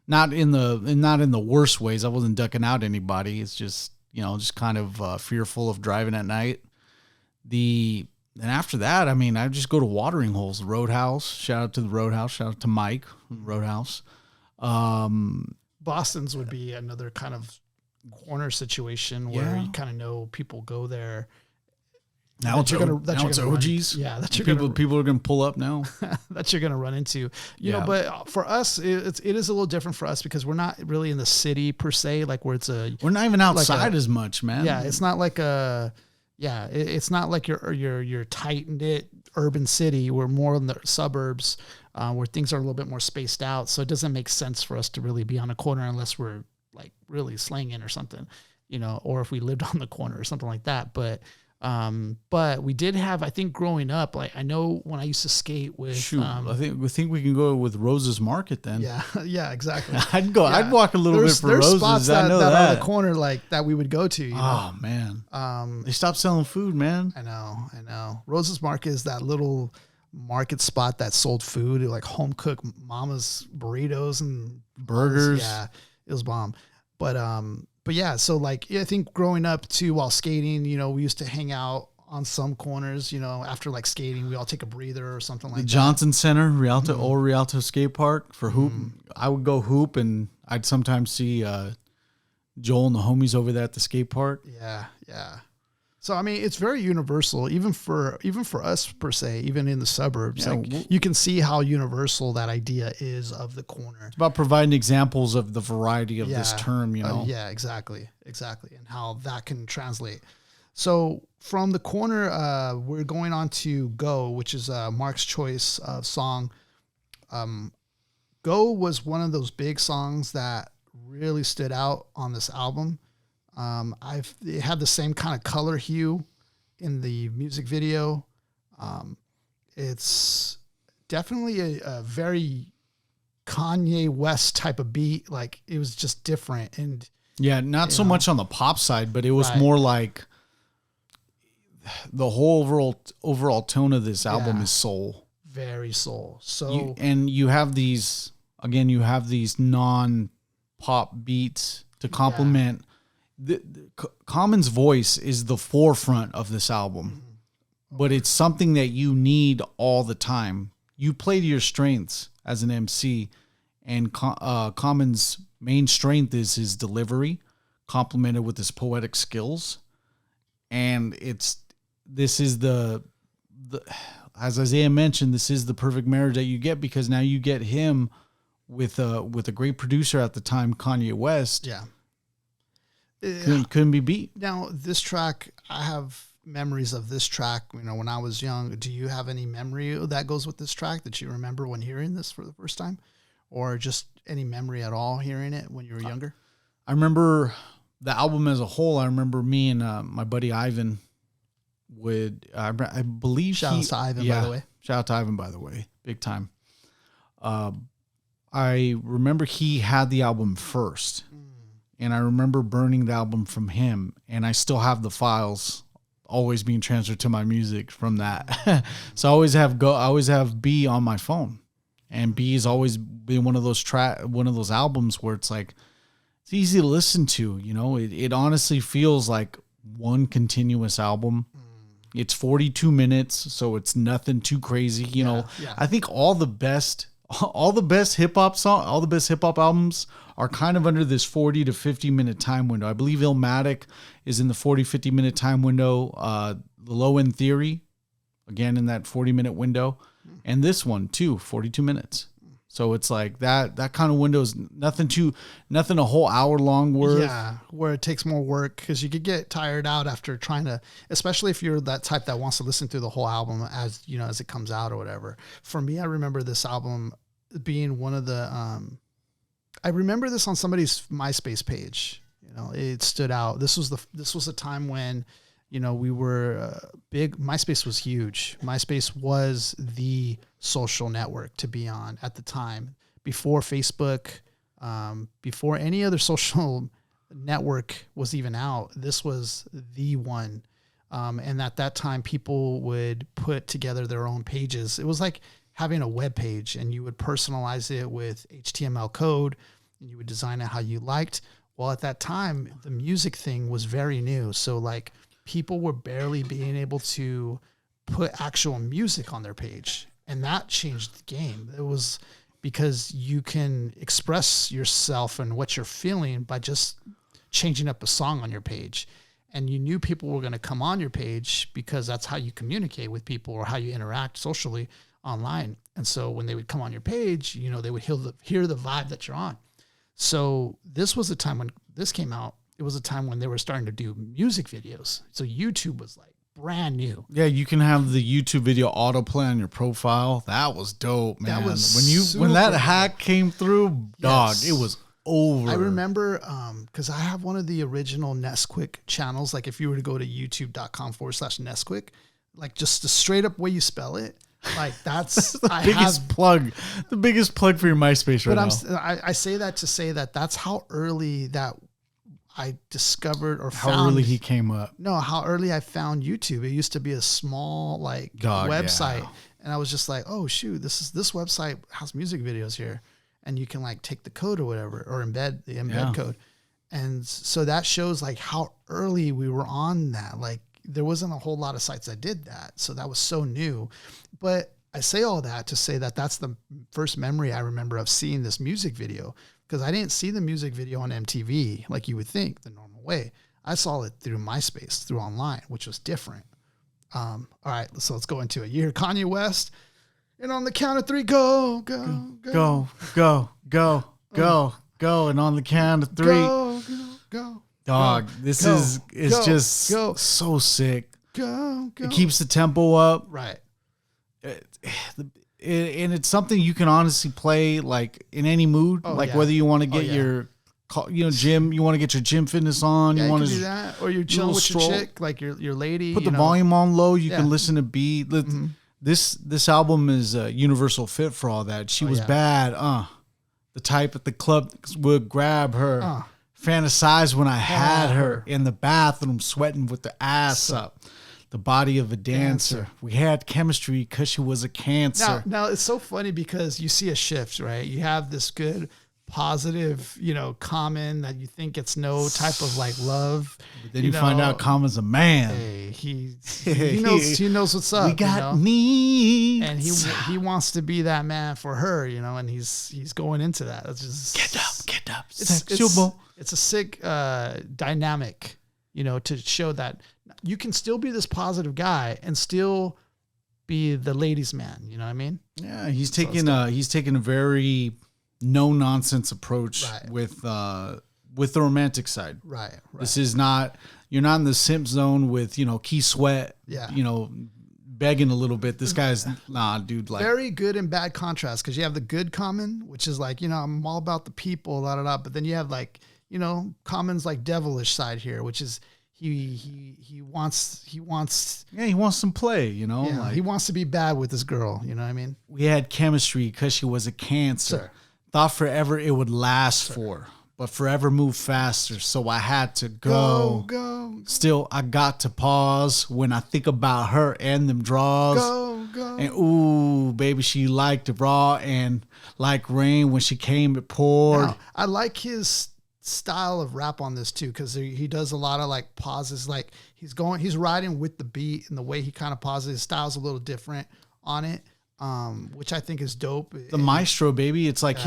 not in the worst ways. I wasn't ducking out anybody. It's just, you know, just kind of fearful of driving at night. And after that, I mean, I just go to watering holes, Roadhouse. Shout out to the Roadhouse. Shout out to Mike, Roadhouse. Boston's would be another kind of corner situation where you kind of know people go there. Now it's OGs. Yeah, that people are going to pull up now. That you're going to run into. You know, but for us, it is a little different for us because we're not really in the city per se, like where we're not even outside as much, man. Yeah, it's not like it's not like your tight knit urban city. We're more in the suburbs where things are a little bit more spaced out. So it doesn't make sense for us to really be on a corner unless we're like really slanging or something, you know, or if we lived on the corner or something like that. But we did have, I think growing up, like I know when I used to skate with, I think we can go with Rose's Market then. Yeah, exactly. I'd walk a little bit for Rose's. Spots that are on the corner like that we would go to. You know? Oh man. They stopped selling food, man. I know. Rose's Market is that little market spot that sold food, like home cooked mama's burritos and burgers. Yeah, it was bomb. But yeah, so like I think growing up too, while skating, you know, we used to hang out on some corners. You know, after like skating, we all take a breather or something like that. The Johnson Center, Old Rialto Skate Park for hoop. I would go hoop, and I'd sometimes see Joel and the homies over there at the skate park. Yeah. So I mean, it's very universal, even for us per se, even in the suburbs. Like you can see how universal that idea is of the corner. It's about providing examples of the variety of this term, you know. Yeah, exactly, and how that can translate. So from the corner, we're going on to Go, which is Mark's choice of song. Go was one of those big songs that really stood out on this album. It had the same kind of color hue in the music video. It's definitely a very Kanye West type of beat. Like it was just different. And not so much on the pop side, but it was more like the whole overall tone of this album is soul. Very soul. So, you have these non-pop beats to complement. Common's voice is the forefront of this album, but it's something that you need all the time. You play to your strengths as an MC, and Common's main strength is his delivery, complemented with his poetic skills. And this is the as Isaiah mentioned, this is the perfect marriage that you get, because now you get him with a great producer at the time, Kanye West. Yeah. Couldn't be beat. Now, this track, I have memories of this track, you know, when I was young. Do you have any memory that goes with this track that you remember when hearing this for the first time? Or just any memory at all hearing it when you were younger? I remember the album as a whole. I remember me and my buddy Ivan I believe Shout out to Ivan, by the way. Shout out to Ivan, by the way. Big time. I remember he had the album first. And I remember burning the album from him, and I still have the files always being transferred to my music from that. So I always have B on my phone, and B has always been one of those albums where it's like, it's easy to listen to, you know, it honestly feels like one continuous album. It's 42 minutes, so it's nothing too crazy, you know. Yeah. I think all the best hip hop albums are kind of under this 40 to 50 minute time window. I believe Illmatic is in the 40-50 minute time window. The Low End Theory, again in that 40 minute window, and this one too, 42 minutes. So it's like that kind of window is nothing a whole hour long worth. Yeah, where it takes more work, because you could get tired out after trying to, especially if you're that type that wants to listen through the whole album as it comes out or whatever. For me, I remember this album being one of the, I remember this on somebody's MySpace page. You know, it stood out. This was a time when, you know, we were big. MySpace was huge. MySpace was the social network to be on at the time, before Facebook, Before any other social network was even out, this was the one. And at that time, people would put together their own pages. It was like having a web page, and you would personalize it with HTML code, and you would design it how you liked. Well, at that time, the music thing was very new. So like people were barely being able to put actual music on their page. And that changed the game. It was because you can express yourself and what you're feeling by just changing up a song on your page. And you knew people were going to come on your page because that's how you communicate with people or how you interact socially online. And so when they would come on your page, you know, they would hear the vibe that you're on. So this was a time when this came out. It was a time when they were starting to do music videos. So YouTube was like brand new. Yeah, you can have the YouTube video autoplay on your profile. That was dope, man. That was when that hack came through, dog, it was over. I remember because I have one of the original Nesquik channels. Like if you were to go to youtube.com/Nesquik, like just the straight up way you spell it. Like that's the biggest plug for your MySpace right now. I say that to say that that's how early that I discovered or how found. Early he came up. No, how early I found YouTube. It used to be a small website, and I was just like, oh shoot, this website has music videos here, and you can like take the code or whatever or embed the embed code, and so that shows like how early we were on that. Like there wasn't a whole lot of sites that did that, so that was so new. But I say all that to say that that's the first memory I remember of seeing this music video, because I didn't see the music video on MTV like you would think the normal way. I saw it through MySpace, through online, which was different. All right, so let's go into it. You hear Kanye West, and on the count of three, go, go, go, go, go, go, go, go, and on the count of three, go, go, go. Dog, this is just so sick. Go, go. It keeps the tempo up. Right. And it's something you can honestly play like in any mood, whether you want to get your, gym, you want to get your gym fitness on, you want to do that, or you're chilling with your chick, like your lady. Put the volume on low. You can listen to beat. This album is a universal fit for all that. She was bad. The type at the club would grab her, fantasize when I had her in the bathroom, sweating with the ass up. The body of a dancer. We had chemistry because she was a cancer. Now it's so funny because you see a shift, right? You have this good, positive, Common that you think gets no type of like love. But then you find out Common's a man. Hey, he knows what's up. We got needs. And he wants to be that man for her, and he's going into that. It's just get up. It's a sick dynamic, to show that you can still be this positive guy and still be the ladies' man. You know what I mean? Yeah, he's taking a very no nonsense approach with the romantic side. Right. This is not, you're not in the simp zone with Key Sweat. Yeah. Begging a little bit. This guy's dude. Like very good and bad contrast, because you have the good Common, which is like I'm all about the people, but then you have like Common's like devilish side here, which is. He wants some play, like, he wants to be bad with this girl, you know what I mean? We had chemistry because she was a cancer. Sure. Thought forever it would last for, but forever moved faster, so I had to go. Still, I got to pause when I think about her and them draws. Go. And ooh, baby, she liked it raw, and like rain when she came, it poured. Now, I like his style of rap on this too, because he does a lot of like pauses, like he's riding with the beat, and the way he kind of pauses, his style's a little different on it, which I think is dope. The maestro, baby. It's like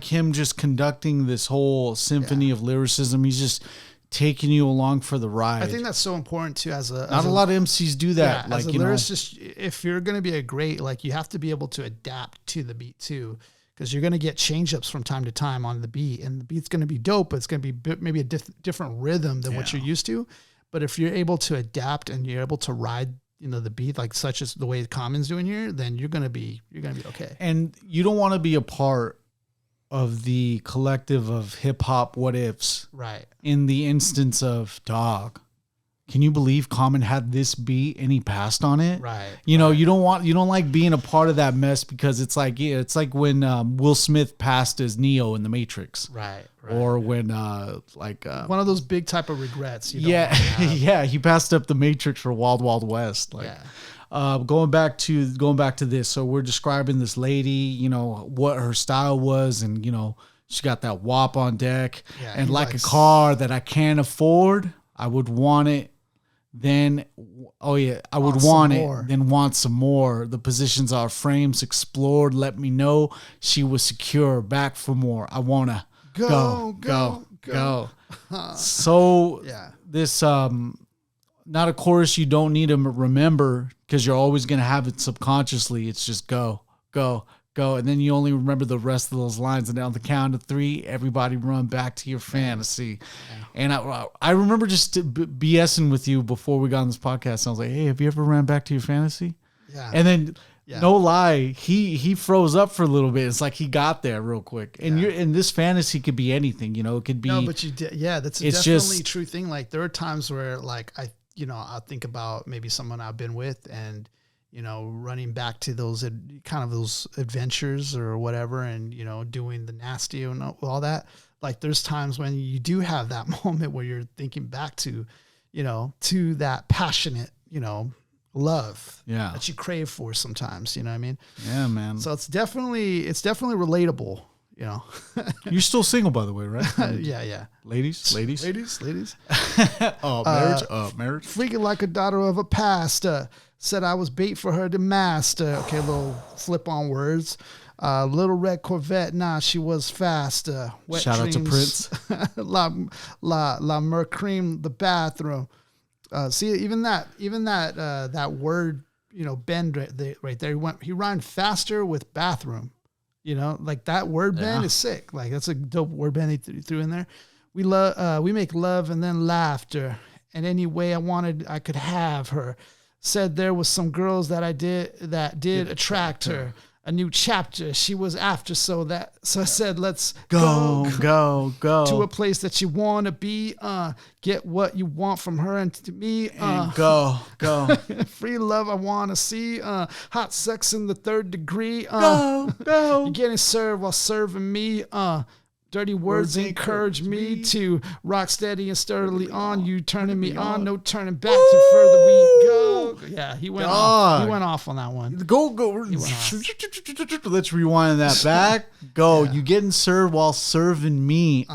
him just conducting this whole symphony of lyricism. He's just taking you along for the ride. I think that's so important too. Not a lot of MCs do that. As a lyricist, if you're going to be a great, like, you have to be able to adapt to the beat too. Because you're going to get change-ups from time to time on the beat, and the beat's going to be dope, but it's going to be maybe a different rhythm than what you're used to. But if you're able to adapt and you're able to ride, the beat, like such as the way Common's doing here, then you're going to be okay. And you don't want to be a part of the collective of hip hop what ifs. Right. In the instance of, dog, can you believe Common had this beat and he passed on it? Right. You know, you don't like being a part of that mess because it's like when Will Smith passed as Neo in The Matrix. Right. Or when one of those big type of regrets. Yeah, he passed up The Matrix for Wild Wild West. Going back to this. So we're describing this lady, you know, what her style was, and you know, she got that WAP on deck, and like a car that I can't afford, I would want it. Then, I would want it. Then want some more. The positions our frames explored. Let me know she was secure. Back for more. I wanna go. So this not a chorus you don't need to remember because you're always gonna have it subconsciously. It's just go, and then you only remember the rest of those lines. And on the count of 3, everybody run back to your fantasy. And I remember just BSing with you before we got on this podcast. I was like, hey, have you ever ran back to your fantasy? Yeah. And then, no lie, he froze up for a little bit. It's like he got there real quick. And this fantasy could be anything, you know. It could be. No, but you did. Yeah, that's definitely a true thing. Like there are times where, like I'll think about maybe someone I've been with and, you know, running back to those kind of those adventures or whatever, and, you know, doing the nasty and all that. Like there's times when you do have that moment where you're thinking back to, you know, to that passionate, you know, love that you crave for sometimes, you know what I mean? Yeah, man. So it's definitely relatable, you know. You're still single, by the way, right? Yeah. Ladies. Marriage. Marriage. Freaking like a daughter of a past. Said I was bait for her to master. Okay, a little flip on words. Little red Corvette. Nah, she was fast. Wet Shout out to Prince. La Mercream, the bathroom. See, even that word, you know, bend right there. He rhymed faster with bathroom. You know, like that word bend is sick. Like that's a dope word bend he threw in there. We make love and then laughter. And any way I wanted, I could have her. Said there was some girls that did attract her. A new chapter she was after, so I said let's go to a place that you want to be, get what you want from her and to me, and go free love I want to see, hot sex in the 3rd degree, go you're getting served while serving me, dirty words encourage me to rock steady and sturdily on. You turning me on, no turning back to further we go. Yeah, he went off. He went off on that one. Go. Let's rewind that back. Go. You getting served while serving me.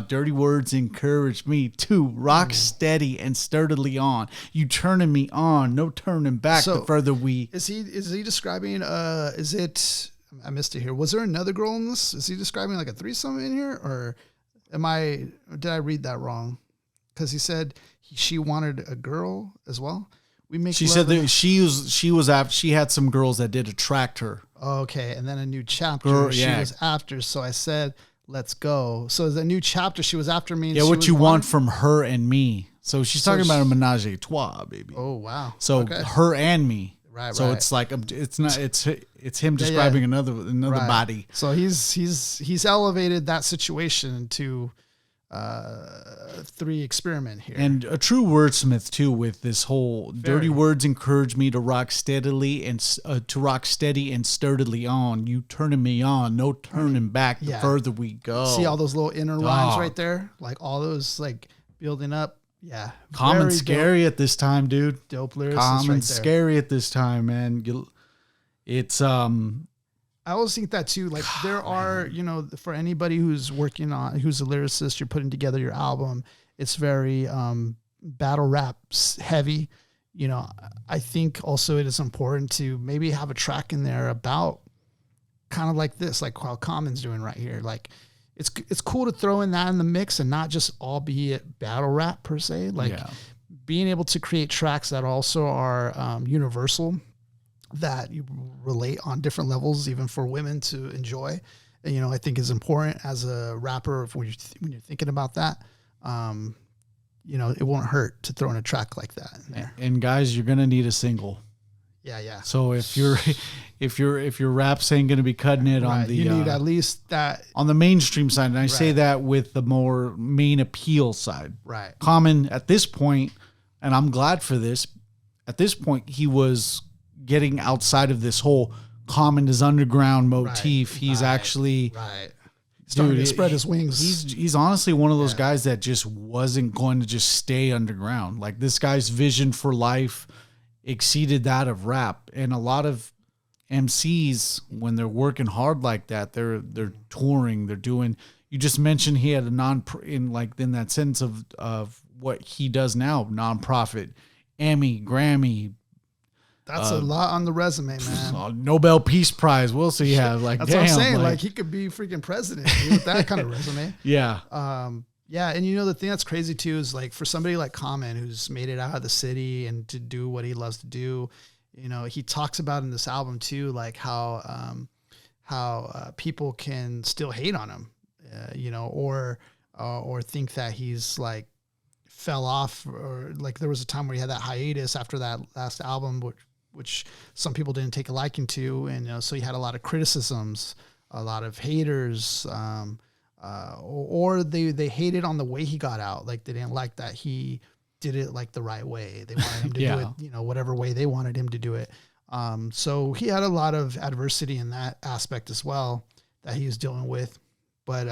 Dirty words encourage me to rock steady and sturdily on. You turning me on, no turning back the further we. Is he describing? Is it? I missed it here. Was there another girl in this? Is he describing like a threesome in here, or did I read that wrong? Because he said she wanted a girl as well. She said that she had some girls that did attract her. Okay, and then a new chapter she was after. So I said, let's go. So it's a new chapter. She was after me. And what you want from her and me. So she's talking about a menage a trois, baby. Oh wow. So her and me. Right. So it's like it's him describing another body. So he's elevated that situation to 3 experiment here. And a true wordsmith too with this whole dirty words encourage me to rock steadily and steady and sturdily on. You turning me on, no turning back the further we go. See all those little inner rhymes right there? Like all those like building up. Yeah. Common scary at this time, dude. Dope lyrics. Common scary at this time, man. It's I always think that too. Like there are, you know, for anybody who's a lyricist, you're putting together your album, it's very battle rap heavy. You know, I think also it is important to maybe have a track in there about kind of like this, like how Common's doing right here. Like it's cool to throw in that in the mix and not just all be it battle rap per se. Like being able to create tracks that also are universal, that you relate on different levels, even for women to enjoy. And, you know, I think is important as a rapper when you're thinking about that. You know, it won't hurt to throw in a track like that in there. And guys, you're gonna need a single. Yeah. So if your raps ain't gonna be cutting it on the, you need at least that on the mainstream side, and I say that with the more main appeal side. Right. Common at this point, And I'm glad for this. At this point, he was getting outside of this whole Common is underground motif. He's actually starting to spread his wings. He's honestly one of those guys that just wasn't going to just stay underground. Like, this guy's vision for life exceeded that of rap. And a lot of MCs, when they're working hard like that, they're touring, they're doing. You just mentioned he had a in that sense of what he does now, nonprofit, Emmy, Grammy. That's a lot on the resume, man. Nobel Peace Prize. We'll see. Yeah, like that's what I'm saying. Like, he could be freaking president with that kind of resume. Yeah. Yeah, and the thing that's crazy too is, like, for somebody like Common, who's made it out of the city and to do what he loves to do, he talks about in this album too, like how people can still hate on him, or think that he's like fell off, or like there was a time where he had that hiatus after that last album, which some people didn't take a liking to. And, so he had a lot of criticisms, a lot of haters, or they hated on the way he got out. Like, they didn't like that he did it like the right way. They wanted him to do it, whatever way they wanted him to do it. So he had a lot of adversity in that aspect as well that he was dealing with. But,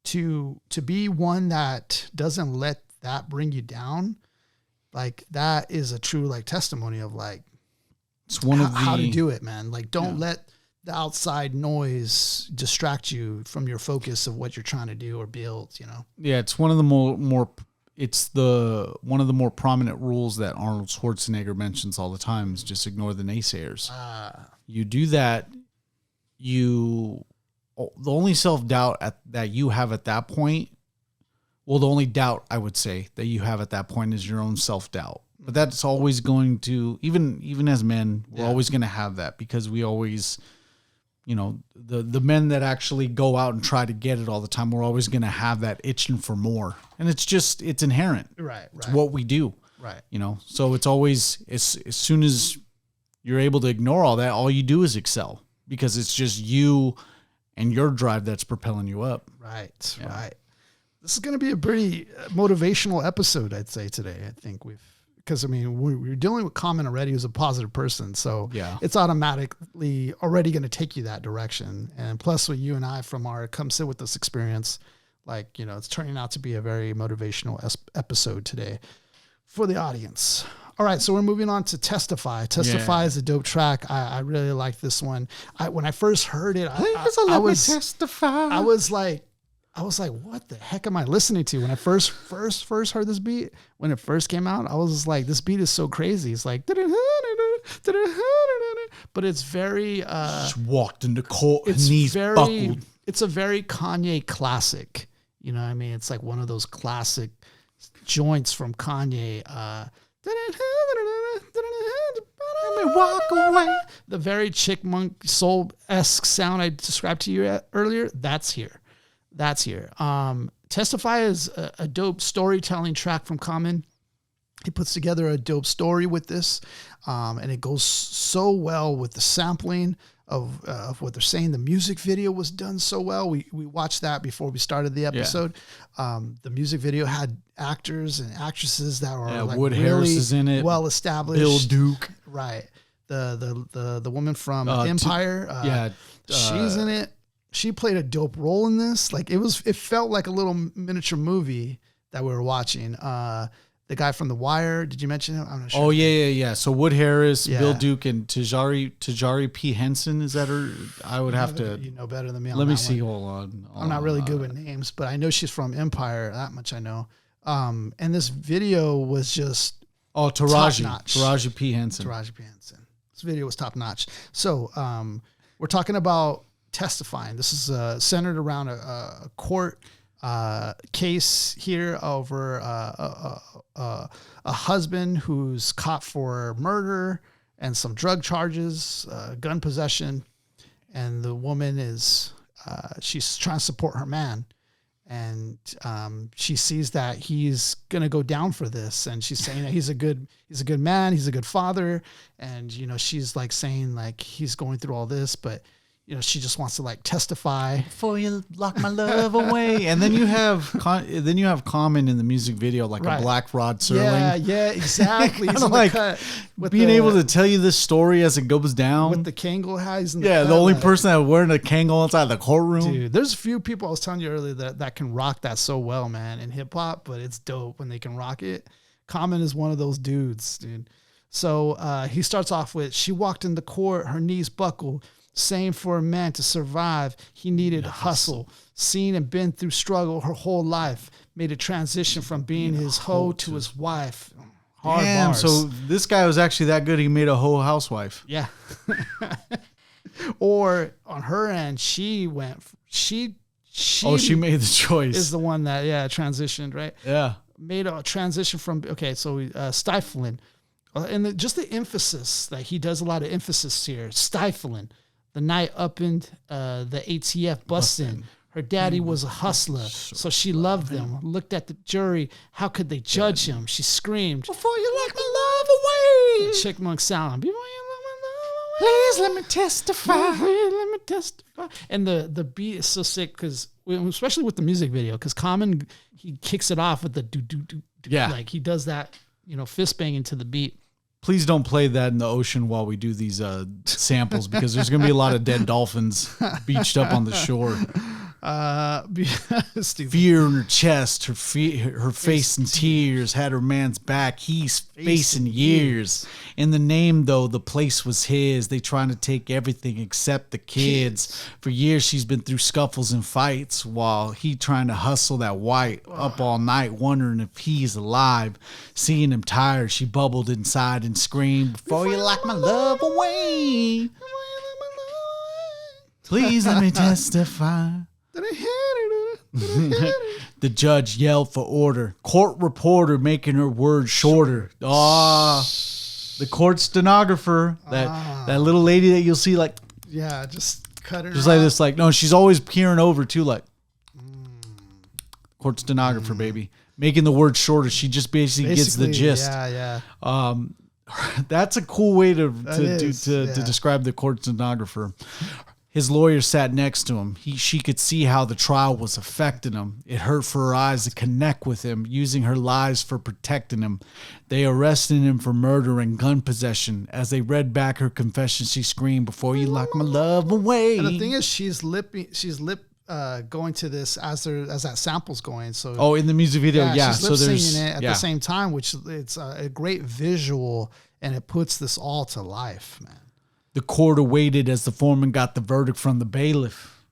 to be one that doesn't let that bring you down, like, that is a true, like, testimony of, like, it's one of how to do it, man. Like, don't let the outside noise distract you from your focus of what you're trying to do or build, Yeah, it's one of the more it's one of the more prominent rules that Arnold Schwarzenegger mentions all the time, is just ignore the naysayers. You do that, the only self-doubt that you have at that point, well, the only doubt I would say that you have at that point is your own self-doubt. But that's always going to, even as men, we're always going to have that, because we always, the men that actually go out and try to get it all the time, we're always going to have that itching for more. And it's inherent. Right. It's what we do. Right. So it's always, as soon as you're able to ignore all that, all you do is excel, because it's just you and your drive that's propelling you up. Right. Yeah. Right. This is going to be a pretty motivational episode, I'd say, today. I think because we're dealing with Common already, who's a positive person. So it's automatically already going to take you that direction. And plus, with you and I from our Come Sit With Us experience, like, it's turning out to be a very motivational episode today for the audience. All right, so we're moving on to Testify. Testify is a dope track. I really like this one. When I first heard it, I was testify. I was like, what the heck am I listening to? When I first heard this beat, when it first came out, I was just like, this beat is so crazy. It's like, but it's very just walked into court, knees buckled. It's a very Kanye classic. You know what I mean? It's like one of those classic joints from Kanye. Walk away. The very Chickmunk soul-esque sound I described to you earlier, that's here. Testify is a dope storytelling track from Common. He puts together a dope story with this, and it goes so well with the sampling of what they're saying. The music video was done so well. We watched that before we started the episode. The music video had actors and actresses that were like Wood really Harris is in it. Well established. Bill Duke, right? The woman from Empire. She's in it. She played a dope role in this. Like, it felt like a little miniature movie that we were watching. The guy from The Wire, did you mention him? I'm not sure. Oh, yeah. So Wood Harris, Bill Duke, and Tajari P. Henson, is that her? I would have to. You know better than me on Let me that see. one. Hold on. I'm not really good with names, but I know she's from Empire. That much I know. And this video was just Taraji P. Henson. This video was top notch. So we're talking about Testifying. This is centered around a court case here over a husband who's caught for murder and some drug charges, gun possession, and the woman is she's trying to support her man, and she sees that he's gonna go down for this, and she's saying that he's a good man, he's a good father, and she's like saying like he's going through all this, but she just wants to like testify before you lock my love away. And then you have Common in the music video, like a black Rod Serling. Yeah, exactly. He's like cut with being able to tell you this story as it goes down with the Kangol has. The only person that wearing a Kangol inside the courtroom. Dude, there's a few people I was telling you earlier that can rock that so well, man, in hip hop. But it's dope when they can rock it. Common is one of those dudes, dude. So he starts off with, she walked into court, her knees buckled. Saying for a man to survive, he needed hustle. Seen and been through struggle her whole life. Made a transition from being his hoe to his wife. Hard bars. So this guy was actually that good, he made a hoe housewife. Yeah. Or on her end, she made the choice. Is the one that, transitioned, right? Yeah. Made a transition from, stifling. And just the emphasis, that he does a lot of emphasis here. Stifling. The night opened, the ATF busting. Her daddy was a hustler, so she loved him. Looked at the jury. How could they judge him? She screamed, before you lock my love away. Chickmunk sound. Before you lock my love away. Please let me testify. Please let me testify. And the beat is so sick, because especially with the music video, because Common, he kicks it off with the do. Yeah. Like he does that, fist banging to the beat. Please don't play that in the ocean while we do these samples, because there's going to be a lot of dead dolphins beached up on the shore. Fear in her chest, her face in tears, had her man's back. He's facing years. In the name, though, the place was his. They trying to take everything except the kids. For years, she's been through scuffles and fights while he trying to hustle that white up all night, wondering if he's alive. Seeing him tired, she bubbled inside and screamed, before you lock my love away. Please let me testify. The judge yelled for order. Court reporter making her words shorter. The court stenographer, that little lady that you'll see, like, just cut her. Just like this, like, no, she's always peering over too, like, court stenographer, baby, making the words shorter. She just basically gets the gist. That's a cool way to describe the court stenographer. His lawyer sat next to him. She could see how the trial was affecting him. It hurt for her eyes to connect with him, using her lies for protecting him. They arrested him for murder and gun possession. As they read back her confession, she screamed, before you lock my love away. And the thing is, she's going to this as that sample's going. So in the music video, she's lip singing it at the same time, which it's a great visual, and it puts this all to life, man. The court awaited as the foreman got the verdict from the bailiff.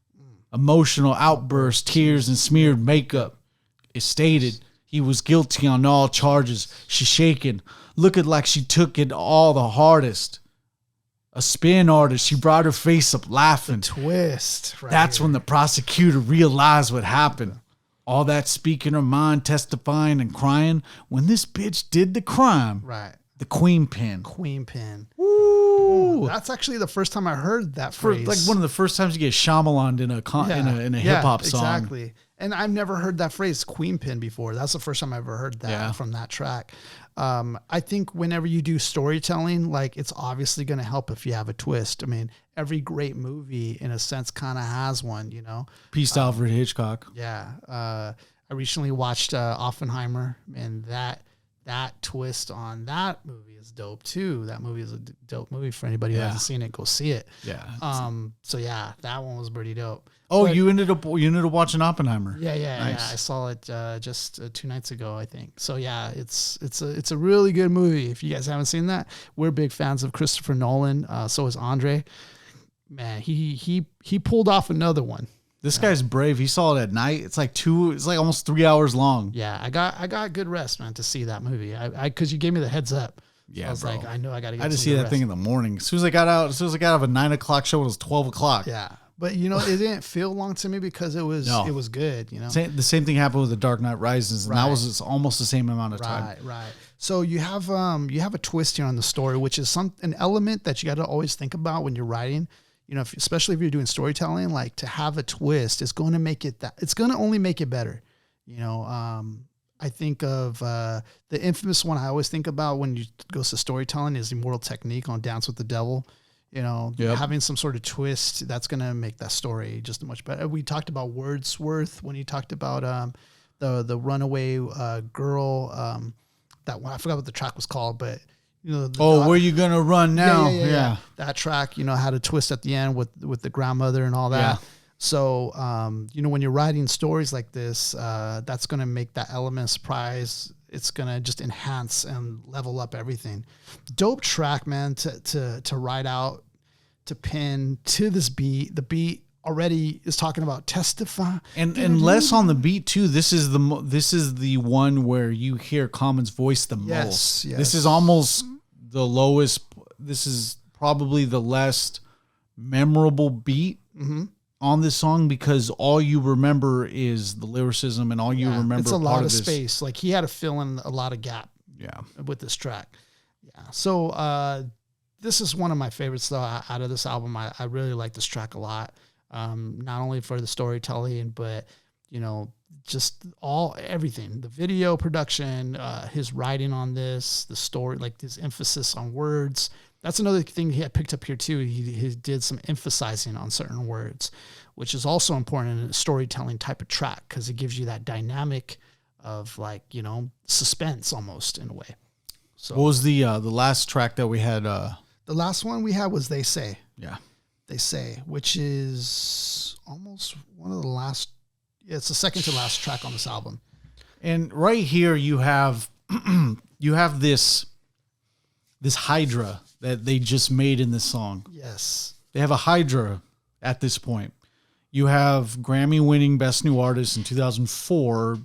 Emotional outburst, tears, and smeared makeup. It stated he was guilty on all charges. She shaking, looking like she took it all the hardest. A spin artist, she brought her face up laughing. The twist. That's when the prosecutor realized what happened. All that speaking her mind, testifying and crying. When this bitch did the crime. Right. The queen pin. Ooh, that's actually the first time I heard that phrase. Like one of the first times you get Shyamalan in a hip hop song. Exactly. And I've never heard that phrase queen pin before. That's the first time I ever heard that from that track. I think whenever you do storytelling, like it's obviously going to help if you have a twist. I mean, every great movie in a sense kind of has one, Peace to Alfred Hitchcock. Yeah. I recently watched Oppenheimer, and that twist on that movie is dope too. That movie is a dope movie for anybody who hasn't seen it. Go see it. Yeah. So that one was pretty dope. Oh, but you ended up watching Oppenheimer. Yeah. Nice. Yeah. I saw it just 2 nights ago, I think. So yeah, it's a really good movie. If you guys haven't seen that, we're big fans of Christopher Nolan. So is Andre. Man, he pulled off another one. This guy's brave. He saw it at night. It's like almost 3 hours long. Yeah, I got good rest, man, to see that movie. Because you gave me the heads up. Yeah, I was like, I know I got to get. I had to see that thing in the morning. As soon as I got out of a 9 o'clock show, it was 12 o'clock. Yeah, but it didn't feel long to me because it was good. The same thing happened with The Dark Knight Rises, and that was almost the same amount of time. Right. So you have a twist here on the story, which is an element that you got to always think about when you're writing. Especially if you're doing storytelling, like to have a twist is going to make it it's going to only make it better. I think of the infamous one I always think about when you go to storytelling is Immortal Technique on Dance with the Devil. having some sort of twist that's going to make that story just much better. We talked about Wordsworth when he talked about the runaway girl. That one, I forgot what the track was called, but where you gonna run now? Yeah. That track, had a twist at the end with the grandmother and all that. Yeah. So, when you're writing stories like this, that's going to make that element of surprise. It's going to just enhance and level up everything. Dope track, man, to write out, to pin to this beat. The beat already is talking about testify. And less on the beat too. This is the one where you hear Common's voice the most. Yes. This is almost the lowest. This is probably the less memorable beat. Mm-hmm. On this song, because all you remember is the lyricism and all you remember it's a lot of space. Like he had to fill in a lot of gap with this track. Yeah. So this is one of my favorites though out of this album. I really like this track a lot. Not only for the storytelling, but just everything. The video production, his writing on this, the story, like this emphasis on words. That's another thing he had picked up here too. He did some emphasizing on certain words, which is also important in a storytelling type of track because it gives you that dynamic of suspense almost in a way. So what was the last track that we had? The last one we had was They Say. Yeah. They Say, which is almost one of the last. It's the second to last track on this album. And right here you have this hydra that they just made in this song. Yes. They have a hydra at this point. You have Grammy-winning Best New Artist in 2004,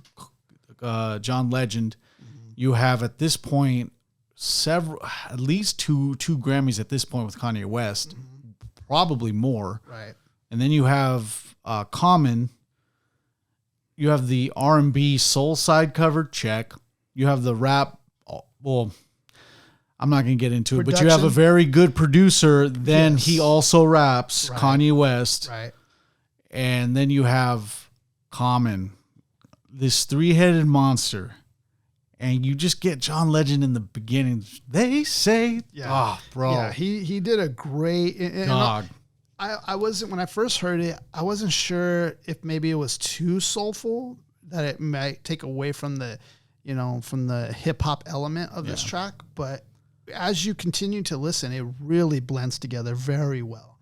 John Legend. Mm-hmm. You have at this point at least two Grammys at this point with Kanye West, probably more. Right. And then you have Common. You have the R&B soul side cover, check. You have the rap, I'm not going to get into it, but you have a very good producer. Then he also raps, Kanye West. Right. And then you have Common, this three-headed monster. And you just get John Legend in the beginning. They say, bro. Yeah, he did a great dog. I wasn't, when I first heard it, I wasn't sure if maybe it was too soulful, that it might take away from the, from the hip hop element of this track. But as you continue to listen, it really blends together very well.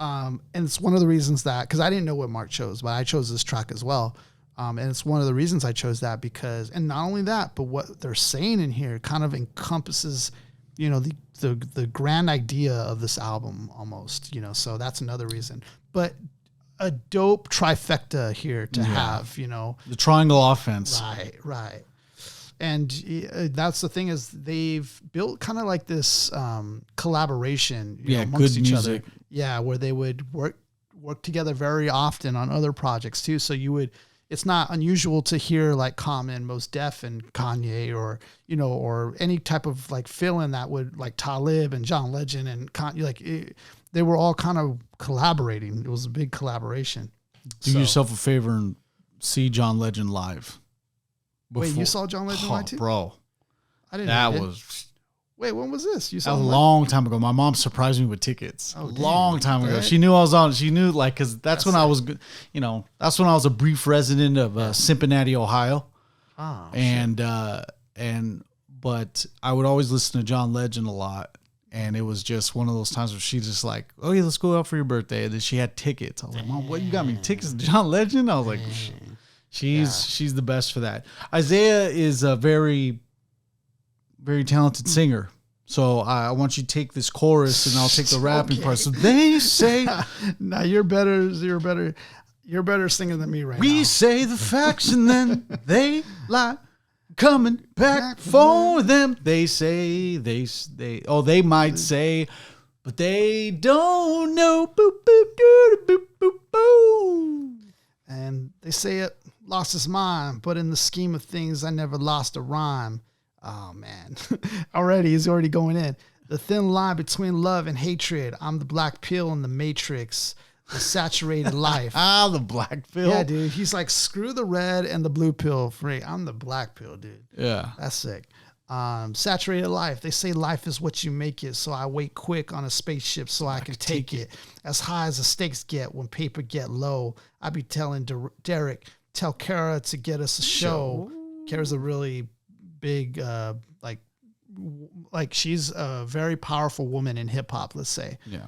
And it's one of the reasons that, because I didn't know what Mark chose, but I chose this track as well. And it's one of the reasons I chose that because, and not only that, but what they're saying in here kind of encompasses, the grand idea of this album almost, so that's another reason. But a dope trifecta here to have, the triangle offense. Right. And that's the thing is they've built kind of like this collaboration amongst each other. Yeah, where they would work together very often on other projects too. So it's not unusual to hear like Common, Mos Def, and Kanye, or or any type of like fill-in that would like Talib and John Legend and Kanye, they were all kind of collaborating. It was a big collaboration. Do yourself a favor and see John Legend live. Wait, you saw John Legend live too? Bro. I didn't know. Wait, when was this? You saw a long time ago. My mom surprised me with tickets. A long time ago. She knew I was on. She knew because that's when I was, that's when I was a brief resident of Cincinnati, Ohio. Oh, but I would always listen to John Legend a lot. And it was just one of those times where she just like, oh yeah, let's go out for your birthday. And then she had tickets. I was like, Mom, what, you got me tickets to John Legend? I was like, she's the best for that. Isaiah is a very, very talented singer. So I want you to take this chorus and I'll take the rapping part. So they say, "Now you're better singing than me right now." We say the facts and then they lie, coming back for them. They say they might say, but they don't know. Boop boop doo boop boop boo. And they say it lost his mind, but in the scheme of things, I never lost a rhyme. Oh, man. He's already going in. The thin line between love and hatred. I'm the black pill in the matrix. The saturated life. The black pill. Yeah, dude. He's like, screw the red and the blue pill. I'm the black pill, dude. Yeah. That's sick. Saturated life. They say life is what you make it. So I wait quick on a spaceship so I can take it. As high as the stakes get when paper get low. I be telling Derek, tell Kara to get us a show. Kara's a really big, like she's a very powerful woman in hip hop, let's say. Yeah.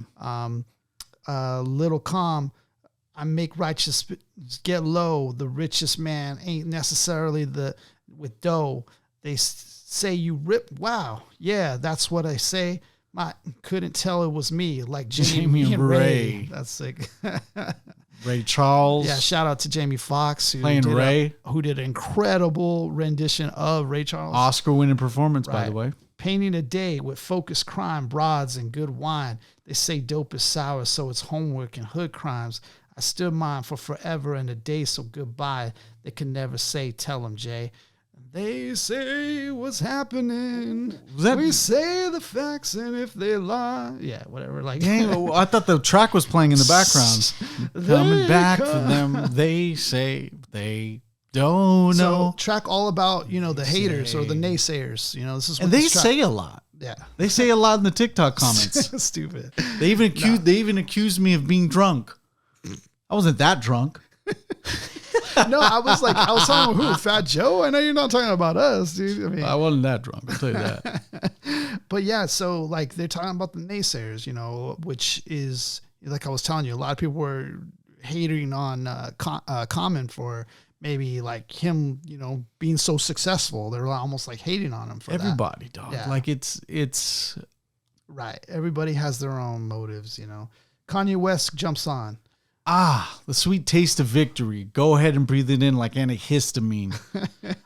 Little Calm, I make righteous get low. The richest man ain't necessarily with dough. They say you rip. Wow. Yeah, that's what I say. I couldn't tell it was me, like Jamie and Ray. That's sick. Ray Charles. Yeah, shout out to Jamie Foxx who did an incredible rendition of Ray Charles. Oscar-winning performance, by the way. Painting a day with focused crime, broads, and good wine. They say dope is sour, so it's homework and hood crimes. I stood mine for forever and a day, so goodbye. They can never say, tell them, Jay. They say what's happening. We say the facts, and if they lie, yeah, whatever. Like, dang, I thought the track was playing in the background. Coming back for them. They say they don't know. Track all about the haters or the naysayers. This is what and they say a lot. Yeah, they say a lot in the TikTok comments. Stupid. They even accused me of being drunk. I wasn't that drunk. No, I was talking about who? Fat Joe? I know you're not talking about us, dude. I mean, I wasn't that drunk. I'll tell you that. But yeah, so like they're talking about the naysayers, which is like I was telling you, a lot of people were hating on Common for maybe like him, being so successful. They're almost like hating on him for everybody, that. dog. Yeah. Like it's right. Everybody has their own motives, Kanye West jumps on. The sweet taste of victory. Go ahead and breathe it in like antihistamine.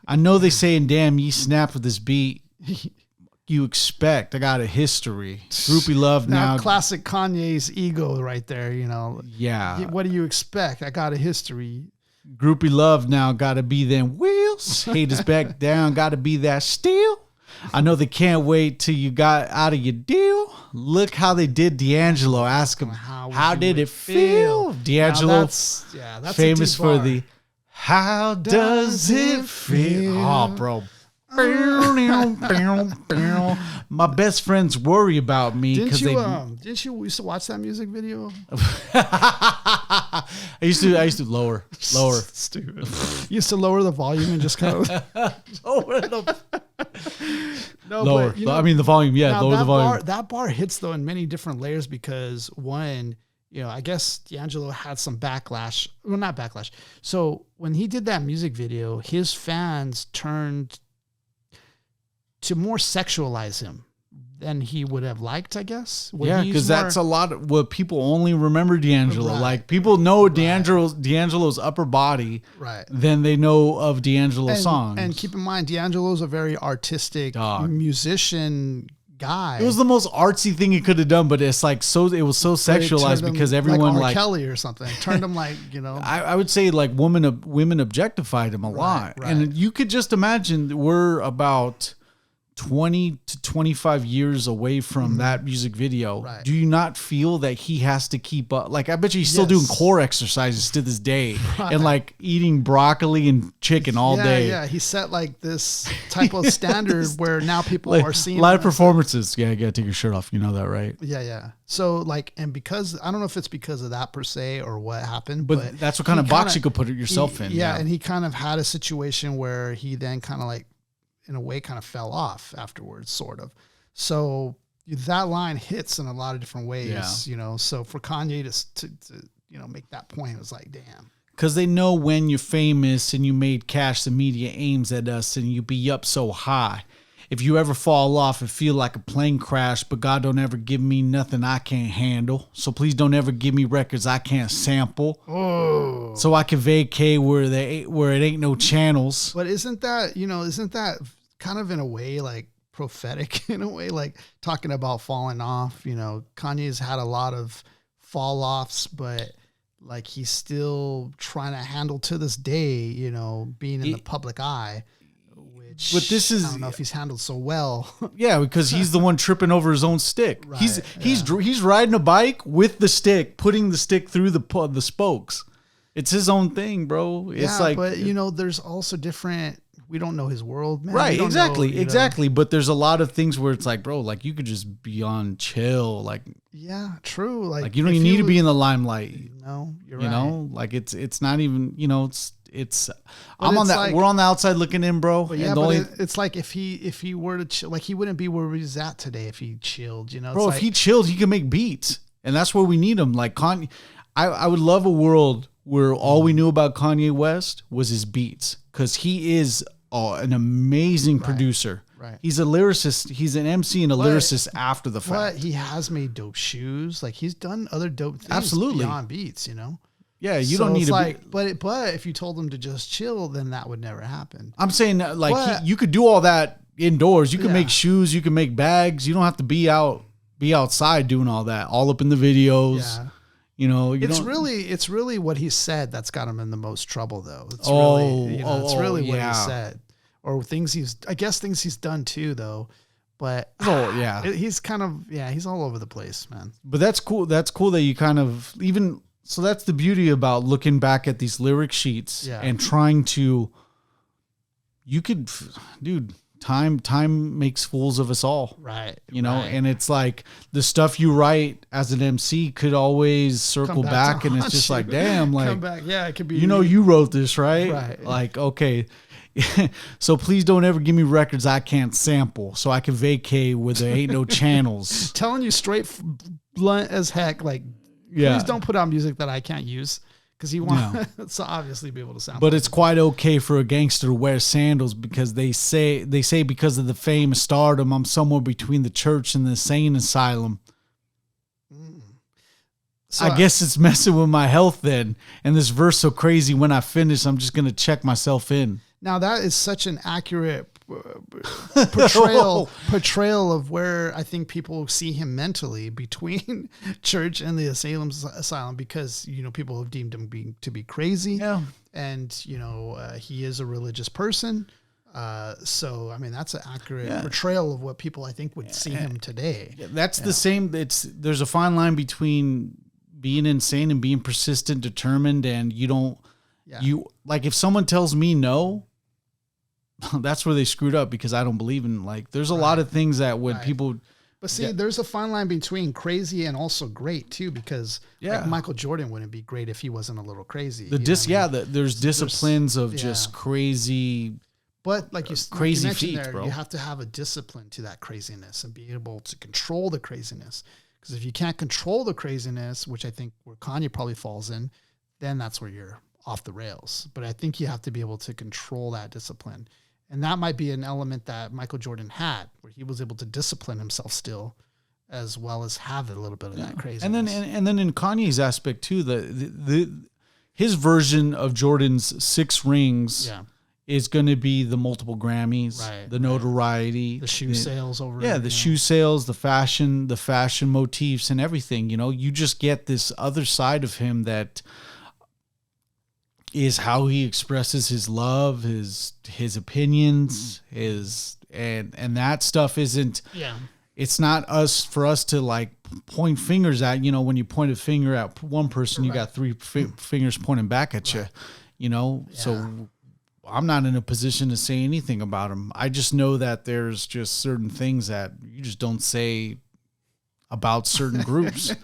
I know they saying, damn, you snap with this beat. You expect. I got a history. Groupie love now. Classic Kanye's ego right there, Yeah. What do you expect? I got a history. Groupie love now got to be them wheels. Haters back down, got to be that steel. I know they can't wait till you got out of your deal. Look how they did D'Angelo. Ask him, how did it feel? D'Angelo, that's famous for the, how does it feel? Oh, bro. My best friends worry about me because didn't you used to watch that music video? I used to lower. Stupid. You used to lower the volume and just kind of lower the lower. But, I mean the volume. Yeah, lower the volume. That bar hits though in many different layers because one, I guess D'Angelo had some backlash. Well, not backlash. So when he did that music video, his fans turned to more sexualize him than he would have liked, I guess. Yeah, because that's a lot of what people only remember D'Angelo. Right. Like people know D'Angelo's upper body, right? Than they know of D'Angelo's songs. And keep in mind, D'Angelo's a very artistic musician guy. It was the most artsy thing he could have done, but it's like it was so sexualized because everyone like Kelly or something turned him like I would say like women objectified him a lot, right. And you could just imagine we're about 20 to 25 years away from that music video. Right. Do you not feel that he has to keep up? Like, I bet you he's still doing core exercises to this day and like eating broccoli and chicken all day. Yeah, he set like this type of standard where now people are seeing live performances. Yeah, you gotta take your shirt off. You know that, right? Yeah. So like, and because I don't know if it's because of that per se or what happened, but that's what kind of box you could put yourself in. Yeah, and he kind of had a situation where he then kind of like, in a way, kind of fell off afterwards, sort of. So that line hits in a lot of different ways, So for Kanye to make that point, it was like, damn. Because they know when you're famous and you made cash, the media aims at us and you be up so high. If you ever fall off and feel like a plane crash, but God don't ever give me nothing I can't handle. So please don't ever give me records I can't sample. Oh. So I can vacate where it ain't no channels. But isn't that kind of in a way like prophetic in a way, like talking about falling off? Kanye's had a lot of fall offs, but like he's still trying to handle to this day, being in the public eye. But this is, I don't know if he's handled so well. Yeah, because he's the one tripping over his own stick. Right, he's riding a bike with the stick, putting the stick through the spokes. It's his own thing, bro. It's like, but there's also different. we don't know his world, man. Right, exactly. But there's a lot of things where it's like, bro, like you could just be on chill, like yeah, true. Like you don't even need to be in the limelight. No, you're right. You know, like it's not even, you know, it's I'm on that. Like, we're on the outside looking in, bro. But yeah, it's like if he were to chill, like he wouldn't be where he's at today if he chilled. You know, bro. If he chilled, he can make beats, and that's where we need him. Like Kanye, I would love a world where all we knew about Kanye West was his beats, because he is an amazing producer. Right. He's a lyricist. He's an MC and a lyricist after the fact. But he has made dope shoes. Like he's done other dope things absolutely beyond beats, you know? Yeah, you don't need to like, but if you told him to just chill, then that would never happen. I'm saying like you could do all that indoors. You can make shoes, you can make bags. You don't have to be outside doing all that, all up in the videos. Yeah. You know, it's really what he said that's got him in the most trouble, though. It's really what he said, or things he's done too, though. But he's kind of he's all over the place, man. But that's cool. That's cool that you kind of so that's the beauty about looking back at these lyric sheets and trying to. Time makes fools of us all. Right. You know, and it's like the stuff you write as an MC could always circle back and it's just like, damn, like, come back. Yeah, it could be. You know, you wrote this, right? Right. Like, okay. So please don't ever give me records I can't sample so I can vacate where there ain't no channels. Telling you straight blunt as heck, like, please don't put out music that I can't use. Because you want to obviously be able to sound. But it's quite okay for a gangster to wear sandals because they say because of the fame and stardom, I'm somewhere between the church and the insane asylum. So I guess it's messing with my health then. And this verse so crazy, when I finish, I'm just going to check myself in. Now that is such an accurate portrayal of where I think people see him mentally between church and the asylum, because you know people have deemed him to be crazy, and you know he is a religious person. So I mean that's an accurate portrayal of what people I think would see him today. That's the same. There's a fine line between being insane and being persistent, determined, and you don't. You like if someone tells me no. That's where they screwed up, because I don't believe in, like, there's a lot of things that when people. But see, there's a fine line between crazy and also great too, because like Michael Jordan wouldn't be great if he wasn't a little crazy. There's disciplines of just crazy. But like crazy you feet, there, bro. You have to have a discipline to that craziness and be able to control the craziness. Because if you can't control the craziness, which I think where Kanye probably falls in, then that's where you're off the rails. But I think you have to be able to control that discipline. And that might be an element that Michael Jordan had, where he was able to discipline himself still, as well as have a little bit of that craziness. And then in Kanye's aspect too, his version of Jordan's 6 rings is going to be the multiple Grammys, the notoriety, the shoe sales shoe sales, the fashion motifs and everything. You know, you just get this other side of him that is how he expresses his love, his opinions, and that stuff isn't. Yeah. It's not for us to like point fingers at. You know, when you point a finger at one person, you got 3 fingers pointing back at you. You know, so I'm not in a position to say anything about him. I just know that there's just certain things that you just don't say about certain groups.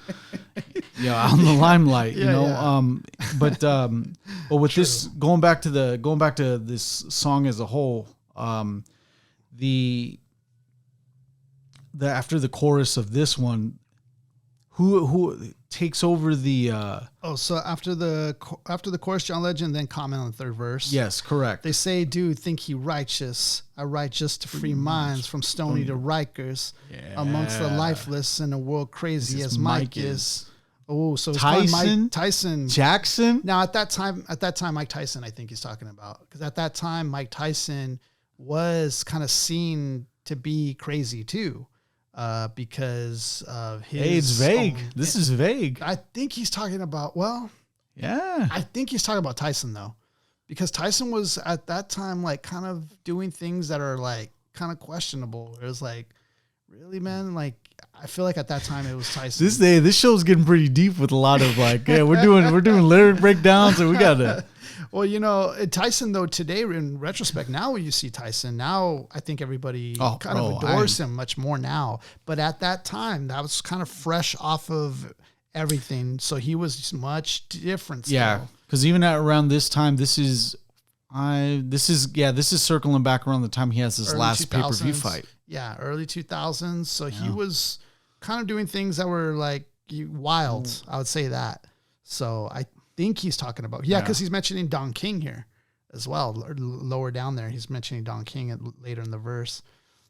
On the limelight, you know. But with this going back to this song as a whole, the after the chorus of this one, who takes over the so after the chorus, John Legend, then comment on the third verse. Yes, correct. They say, dude, think he righteous. I write just to free minds from Stony to Rikers, amongst the lifeless in a world crazy as Mike is. Oh, so it's Tyson Jackson. Now at that time, Mike Tyson, I think he's talking about, because at that time, Mike Tyson was kind of seen to be crazy too, because of his. Hey, it's vague. This is vague. I think he's talking about. I think he's talking about Tyson though, because Tyson was at that time like kind of doing things that are like kind of questionable. It was like really, man? Like, I feel like at that time it was Tyson. This show's getting pretty deep with a lot of like, yeah, we're doing lyric breakdowns, and we got to. Well, you know, Tyson, though, today in retrospect, now when you see Tyson, now I think everybody of adores him much more now. But at that time, that was kind of fresh off of everything. So he was much different still. Yeah, because even at around this time, this is circling back around the time he has his last pay-per-view fight. Yeah, early 2000s. So he was kind of doing things that were like wild. I would say that. So I think he's talking about, because he's mentioning Don King here as well. Lower down there, he's mentioning Don King later in the verse.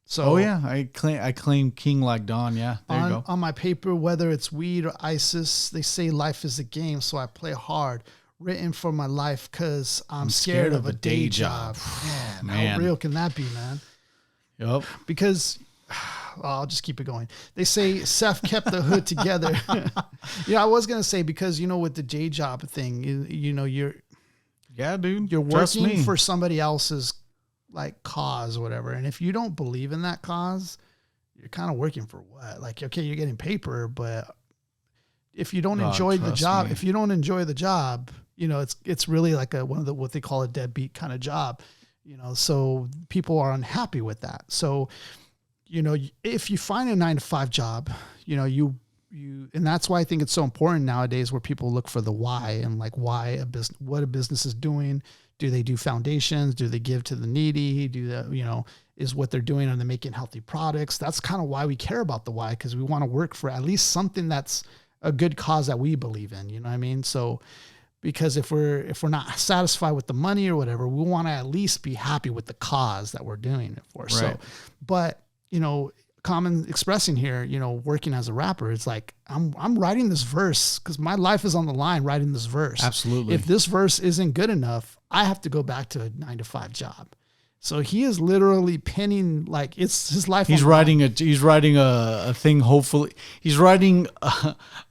So I claim King like Don. Yeah, there you go. On my paper, whether it's weed or ISIS, they say life is a game, so I play hard. Written for my life because I'm scared of a day job. Man, how real can that be, man? Yep. Because I'll just keep it going. They say Seth kept the hood together. I was gonna say, because with the day job thing, you're working for somebody else's like cause or whatever, and if you don't believe in that cause, you're kind of working for what? Like, okay, you're getting paper, but if you don't enjoy the job, it's really like what they call a deadbeat kind of job. So people are unhappy with that. So, if you find a 9-to-5 job, you, and that's why I think it's so important nowadays, where people look for the why, and like what a business is doing. Do they do foundations? Do they give to the needy? Is what they're doing? Are they making healthy products? That's kind of why we care about the why, because we want to work for at least something that's a good cause that we believe in. You know what I mean? So, because if we're not satisfied with the money or whatever, we want to at least be happy with the cause that we're doing it for. Right. So, but Common expressing here, working as a rapper, it's like I'm writing this verse because my life is on the line. Writing this verse, absolutely. If this verse isn't good enough, I have to go back to a 9-to-5 job. So he is literally penning, like, it's his life. He's writing a thing. Hopefully he's writing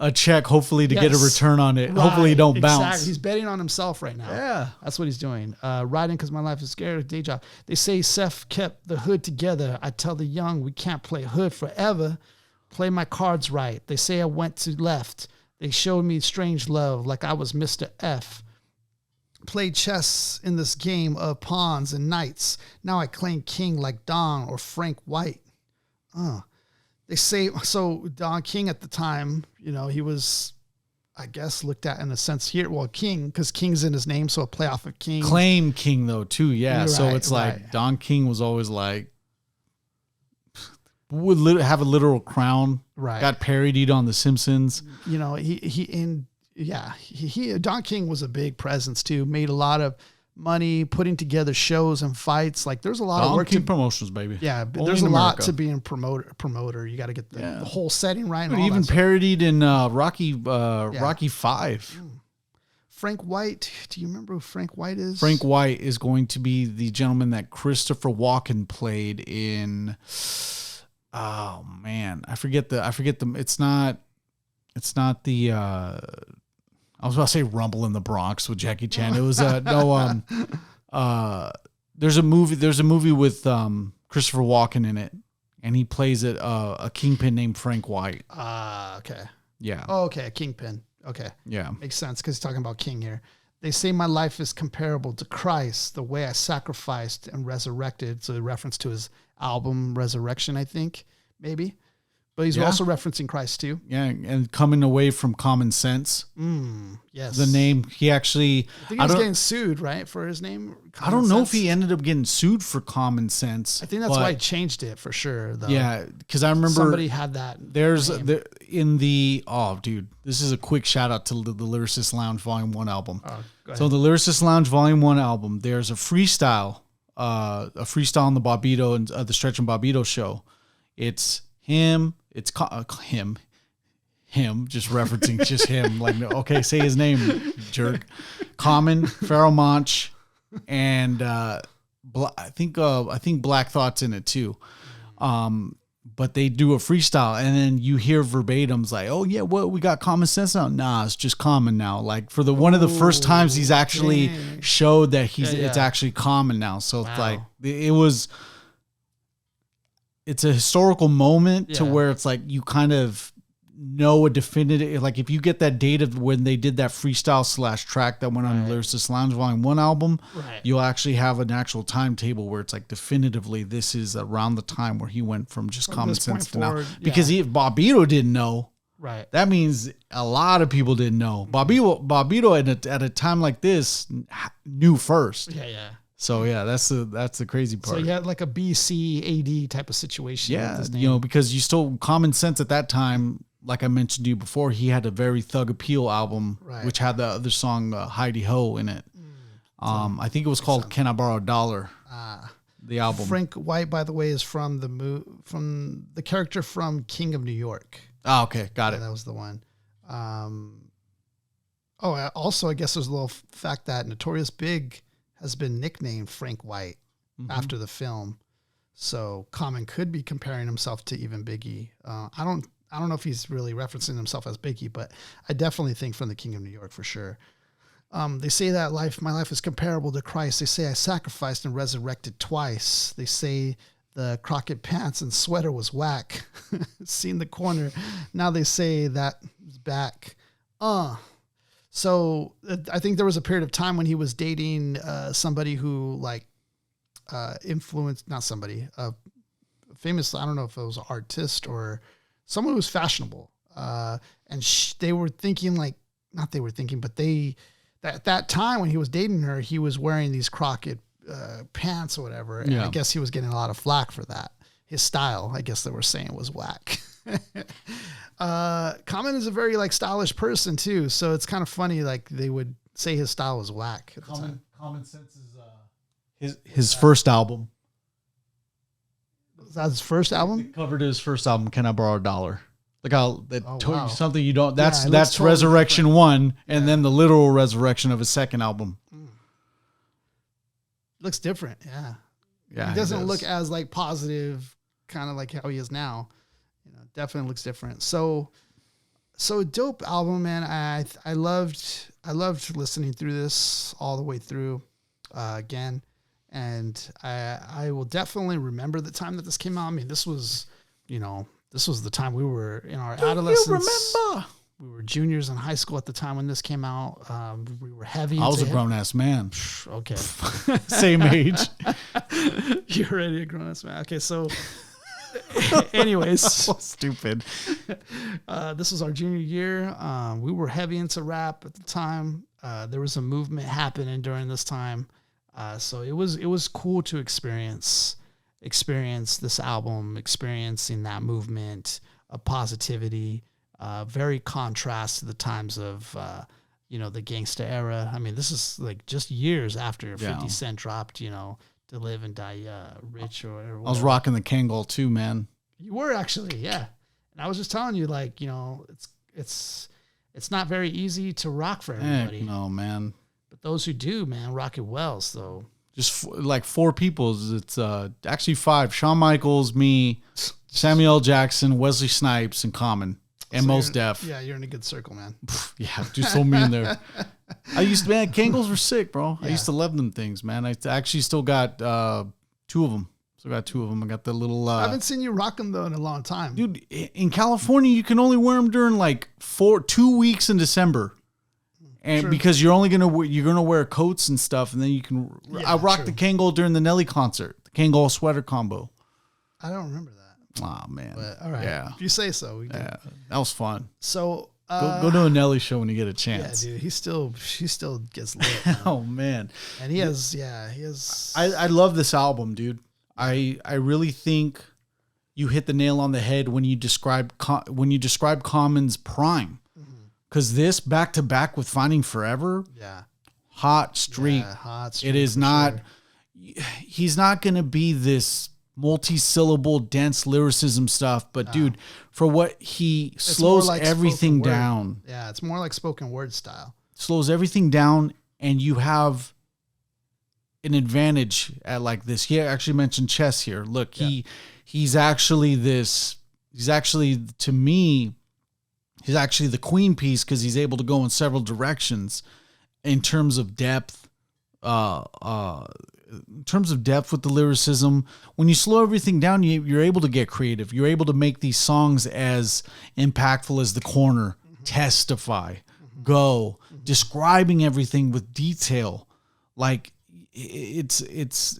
a check, hopefully to get a return on it. Right. Hopefully he don't bounce. He's betting on himself right now. Yeah. That's what he's doing. Writing because my life is scared of day job. They say Seth kept the hood together. I tell the young, we can't play hood forever. Play my cards right. They say I went to left. They showed me strange love like I was Mr. F. Played chess in this game of pawns and knights. Now I claim king like Don or Frank White. They say, so Don King at the time, he was, I guess, looked at in a sense here. Well, king, because king's in his name, so a play off of king. Claim king though too, yeah. Right, so it's like Don King was always like, would have a literal crown. Right. Got parodied on The Simpsons. Don King was a big presence too. Made a lot of money putting together shows and fights. Like there's a lot of work to promotions, baby. Yeah, but there's a lot to being promoter. You got to get the whole setting right. And even parodied in Rocky 5. Frank White. Do you remember who Frank White is? Frank White is going to be the gentleman that Christopher Walken played in. Oh man, I forget the. It's not the. I was about to say Rumble in the Bronx with Jackie Chan. It was there's a movie with Christopher Walken in it, and he plays a kingpin named Frank White. Okay. Yeah. Oh, okay, a kingpin. Okay. Yeah. Makes sense because he's talking about king here. They say my life is comparable to Christ, the way I sacrificed and resurrected. So a reference to his album Resurrection, I think, maybe. But he's also referencing Christ too. Yeah, and coming away from common sense. Yes. The name, he actually... I think he was getting sued, right, for his name? I don't know if he ended up getting sued for common sense. I think that's why he changed it for sure, though. Yeah, because I remember... Somebody had that this is a quick shout out to the Lyricist Lounge Volume 1 album. Oh, go ahead. So the Lyricist Lounge Volume 1 album, there's a freestyle on the Bobbito and the Stretch and Bobbito show. It's him... It's him, just referencing just him. Like, okay, say his name, jerk. Common, Pharoah Monch, and I think Black Thought's in it too. But they do a freestyle, and then you hear verbatims like, "Oh yeah, what we got common sense now? Nah, it's just common now." Like for one of the first times he's actually showed that it's actually common now. So it's like it was. it's a historical moment to where it's like you kind of know a definitive, like if you get that date of when they did that freestyle / track that went on Lyricist Lounge Volume 1 album, you'll actually have an actual timetable where it's like definitively this is around the time where he went from just common sense to now. Because if Bobbito didn't know, that means a lot of people didn't know. Bobbito at a time like this knew first. So that's the crazy part. So you had like a BC AD type of situation. Yeah, because you still common sense at that time. Like I mentioned to you before, he had a very Thug Appeal album, which had the other song Heidi Ho in it. I think it was called "Can I Borrow a Dollar?" The album. Frank White, by the way, is from the character from King of New York. Oh, okay, got it. That was the one. Also, I guess there's a little fact that Notorious Big has been nicknamed Frank White after the film, so Common could be comparing himself to even Biggie. I don't know if he's really referencing himself as Biggie, but I definitely think from the King of New York for sure. They say that my life is comparable to Christ. They say I sacrificed and resurrected twice. They say the Crockett pants and sweater was whack. Seen the corner. Now they say that is back. So I think there was a period of time when he was dating somebody who influenced, not somebody, famous, I don't know if it was an artist or someone who was fashionable. And they were thinking but at that time when he was dating her, he was wearing these Crockett pants or whatever. And I guess he was getting a lot of flack for that. His style, I guess they were saying, was whack. Common is a very stylish person too. So it's kind of funny. Like they would say his style was whack. Common Sense is his first album. Was that his first album? It covered his first album, Can I Borrow a Dollar? Like told you something you don't. That's totally Resurrection different. 1, and then the literal resurrection of his second album. Looks different, yeah. He doesn't look as positive, kind of like how he is now. Definitely looks different. So dope album, man. I loved listening through this all the way through again. And I will definitely remember the time that this came out. I mean, this was the time we were in our adolescence. You remember? We were juniors in high school at the time when this came out. We were heavy. I was a grown-ass man. Okay. Same age. You're already a grown-ass man. Okay, so anyways. So stupid. This was our junior year. We were heavy into rap at the time. There was a movement happening during this time. So it was cool to experience this album, experiencing that movement of positivity, very contrast to the times of, the gangsta era. I mean, this is just years after 50 Cent dropped, To Live and Die Rich or whatever. I was rocking the Kangol too, man. You were actually, yeah. And I was just telling you, it's not very easy to rock for everybody. Heck no, man. But those who do, man, rock it well. So just 4 people. It's actually 5. Shawn Michaels, me, Samuel L. Jackson, Wesley Snipes, and Common, and so Mos Def. Yeah, you're in a good circle, man. Yeah, do so mean there. Kangols were sick, bro. Yeah. I used to love them things, man. I actually still got 2 of them. I got the little. I haven't seen you rock them though in a long time, dude. In California, you can only wear them during 2 weeks in December. And because you're gonna wear coats and stuff, and then you can. Yeah, I rocked the Kangol during the Nelly concert, the Kangol sweater combo. I don't remember that. Oh man! But, all right, yeah. If you say so. Yeah, that was fun. So go to a Nelly show when you get a chance. Yeah, dude, she still gets lit. Oh man! And he has. I love this album, dude. I really think you hit the nail on the head when you describe Common's prime. Because this back to back with Finding Forever, hot streak. Yeah, hot streak. It is not. Sure. He's not going to be this multi-syllable dense lyricism stuff, but dude, for what he slows everything down. Yeah, it's more like spoken word style. Slows everything down, and you have an advantage at this. He actually mentioned chess here. Look, he's actually to me. He's actually the queen piece because he's able to go in several directions in terms of depth, in terms of depth with the lyricism, when you slow everything down, you're able to get creative. You're able to make these songs as impactful as The Corner, Testify, Go, describing everything with detail. Like it's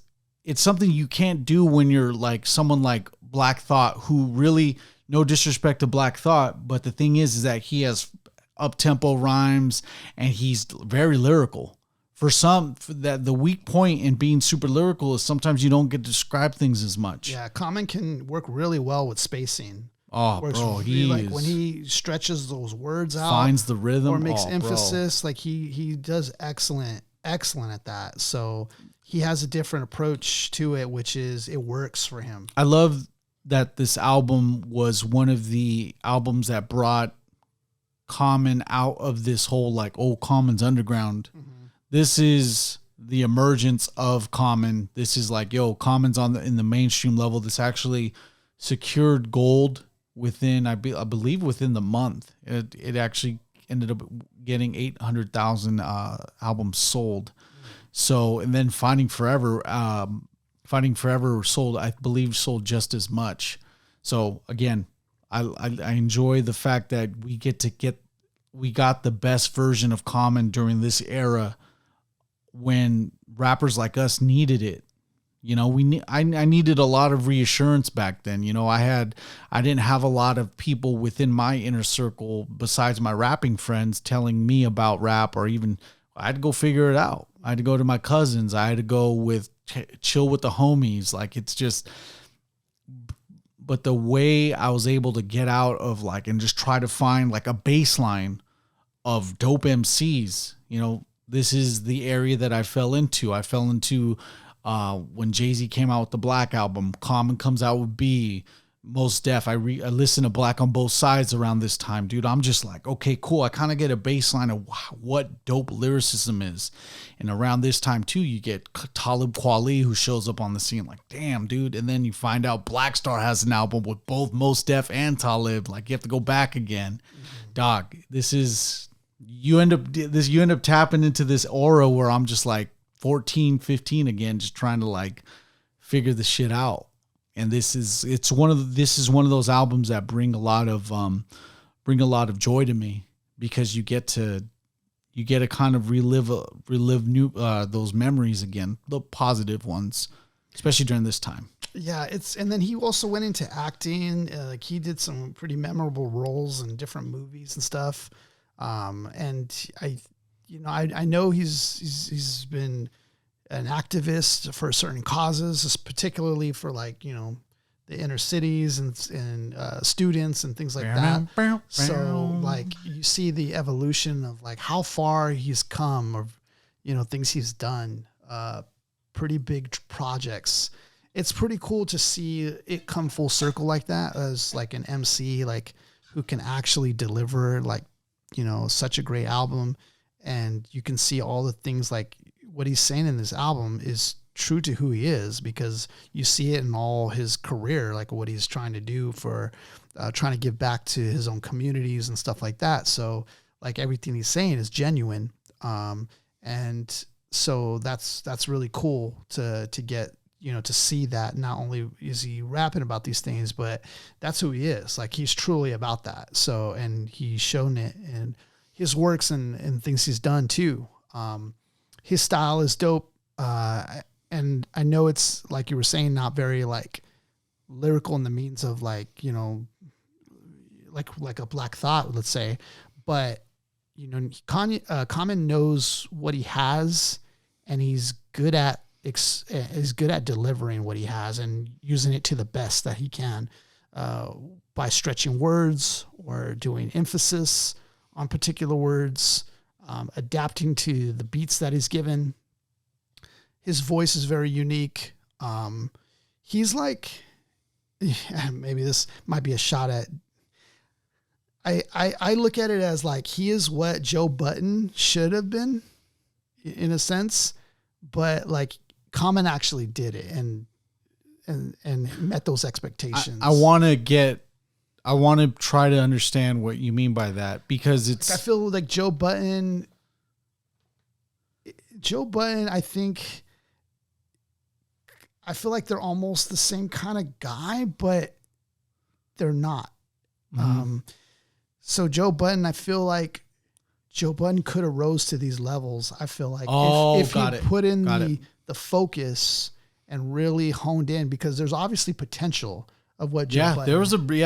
something you can't do when you're like someone like Black Thought, who really, no disrespect to Black Thought, but the thing is that he has up-tempo rhymes and he's very lyrical. For some, that the weak point in being super lyrical is sometimes you don't get to describe things as much. Yeah, Common can work really well with spacing. Oh, bro, when he stretches those words out, finds the rhythm, or makes emphasis. Bro. Like he does excellent at that. So he has a different approach to it, which is it works for him. I love that this album was one of the albums that brought Common out of this whole like, oh, Common's underground. Mm-hmm. This is the emergence of Common. This is like, yo, Common's in the mainstream level. This actually secured gold within, I believe within the month. It actually ended up getting 800,000 albums sold. So, and then Finding Forever sold, I believe, sold just as much. So again, I enjoy the fact that we got the best version of Common during this era when rappers like us needed it. You know, I needed a lot of reassurance back then. You know, I didn't have a lot of people within my inner circle besides my rapping friends telling me about rap, or even I had to go figure it out. I had to go to my cousins. I had to go chill with the homies. Like, it's just, but the way I was able to get out of like, and just try to find like a baseline of dope MCs, you know, this is the area that I fell into. I fell into when Jay-Z came out with the Black album, Common comes out with B, Mos Def. I listen to Black on Both Sides around this time, dude. I'm just like, okay, cool. I kind of get a baseline of what dope lyricism is. And around this time too, you get Talib Kweli, who shows up on the scene like, damn, dude. And then you find out Black Star has an album with both Mos Def and Talib. Like, you have to go back again. Mm-hmm. Dog, you end up tapping into this aura where I'm just like 14, 15 again, just trying to like figure the shit out. And this is one of those albums that bring a lot of joy to me, because you get to kind of relive new those memories again, the positive ones, especially during this time. Yeah, and then he also went into acting. Like, he did some pretty memorable roles in different movies and stuff. And I know he's been an activist for certain causes, particularly for like, you know, the inner cities and students and things like that. So like, you see the evolution of like how far he's come, or, you know, things he's done, pretty big projects. It's pretty cool to see it come full circle like that, as like an MC, like, who can actually deliver, like, you know, such a great album. And you can see all the things, like what he's saying in this album is true to who he is, because you see it in all his career, like what he's trying to do for trying to give back to his own communities and stuff like that. So like, everything he's saying is genuine. And so that's really cool to get, you know, to see that not only is he rapping about these things, but that's who he is. Like, he's truly about that. So, and he's shown it in his works and things he's done too. His style is dope. And I know it's, like you were saying, not very like lyrical in the means of like, you know, like a Black Thought, let's say, but, you know, Common knows what he has, and he's good at delivering what he has and using it to the best that he can, by stretching words or doing emphasis on particular words, adapting to the beats that he's given. His voice is very unique. He's like, maybe this might be a shot at, I look at it as like, he is what Joe Budden should have been in a sense, but like, Common actually did it and met those expectations. I want to try to understand what you mean by that, because it's, I feel like Joe Budden, I think I feel like they're almost the same kind of guy, but they're not. So Joe Budden, I feel like Joe Budden could have rose to these levels. I feel like if he put in the focus and really honed in, because there's obviously potential of what Joe Budden.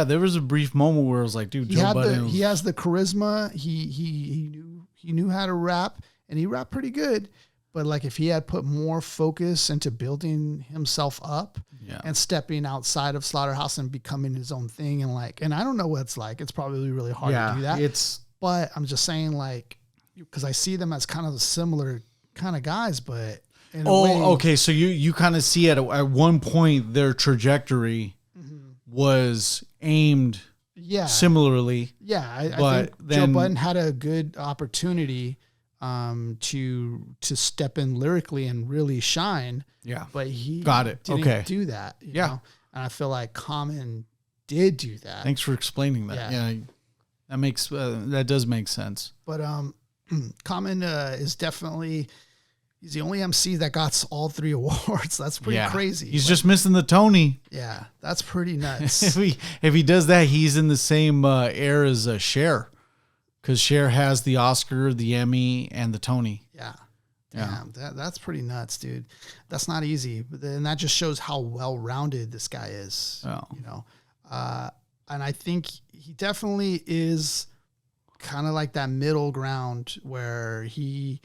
There was a brief moment where I was like, dude, Joe Budden. He has the charisma. He knew how to rap, and he rapped pretty good. But like if he had put more focus into building himself up and stepping outside of Slaughterhouse and becoming his own thing, and I don't know what it's like. It's probably really hard to do that. But I'm just saying, like, because I see them as kind of similar kind of guys, but in a way, okay. So you kind of see at one point their trajectory was aimed similarly. Yeah, I think Joe Budden had a good opportunity to step in lyrically and really shine. Yeah. But he didn't do that. You know? And I feel like Common did do that. Thanks for explaining that. Yeah. That makes that does make sense. But Common is definitely, he's the only MC that got all 3 awards. That's pretty crazy. He's just missing the Tony. Yeah, that's pretty nuts. if he does that, he's in the same air as Cher. Because Cher has the Oscar, the Emmy, and the Tony. Yeah. Damn, that's pretty nuts, dude. That's not easy. And that just shows how well-rounded this guy is. Oh. You know? And I think he definitely is kind of like that middle ground where he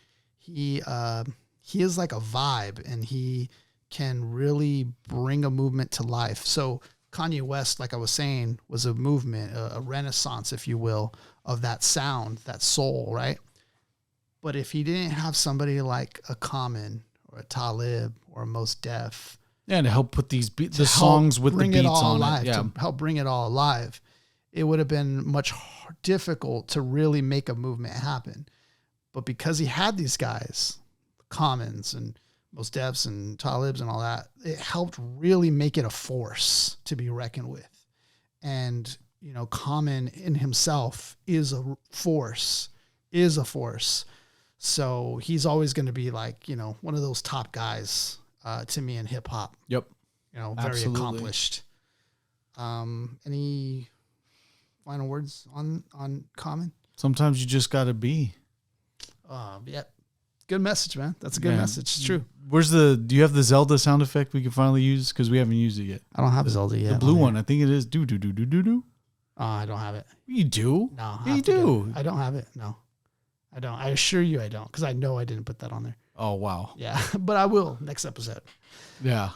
is like a vibe, and he can really bring a movement to life. So Kanye West, like I was saying, was a movement, a renaissance, if you will, of that sound, that soul, right? But if he didn't have somebody like a Common or a Talib or a Mos Def, to help put these the songs with the beats on it, to help bring it all alive, it would have been much difficult to really make a movement happen. But because he had these guys, Commons and Mos Defs and Talibs and all that, it helped really make it a force to be reckoned with. And you know, Common in himself is a force. So he's always going to be like, you know, one of those top guys to me in hip hop. Yep. You know, very accomplished. Any final words on Common? Sometimes you just got to be. Yeah. Good message, man. That's a good message. It's true. Do you have the Zelda sound effect we can finally use? Because we haven't used it yet. I don't have Zelda yet. The blue one. I think it is do. I don't have it. You do? No. You do? I don't have it. No. I don't. I assure you I don't, because I know I didn't put that on there. Oh, wow. Yeah, but I will next episode. Yeah.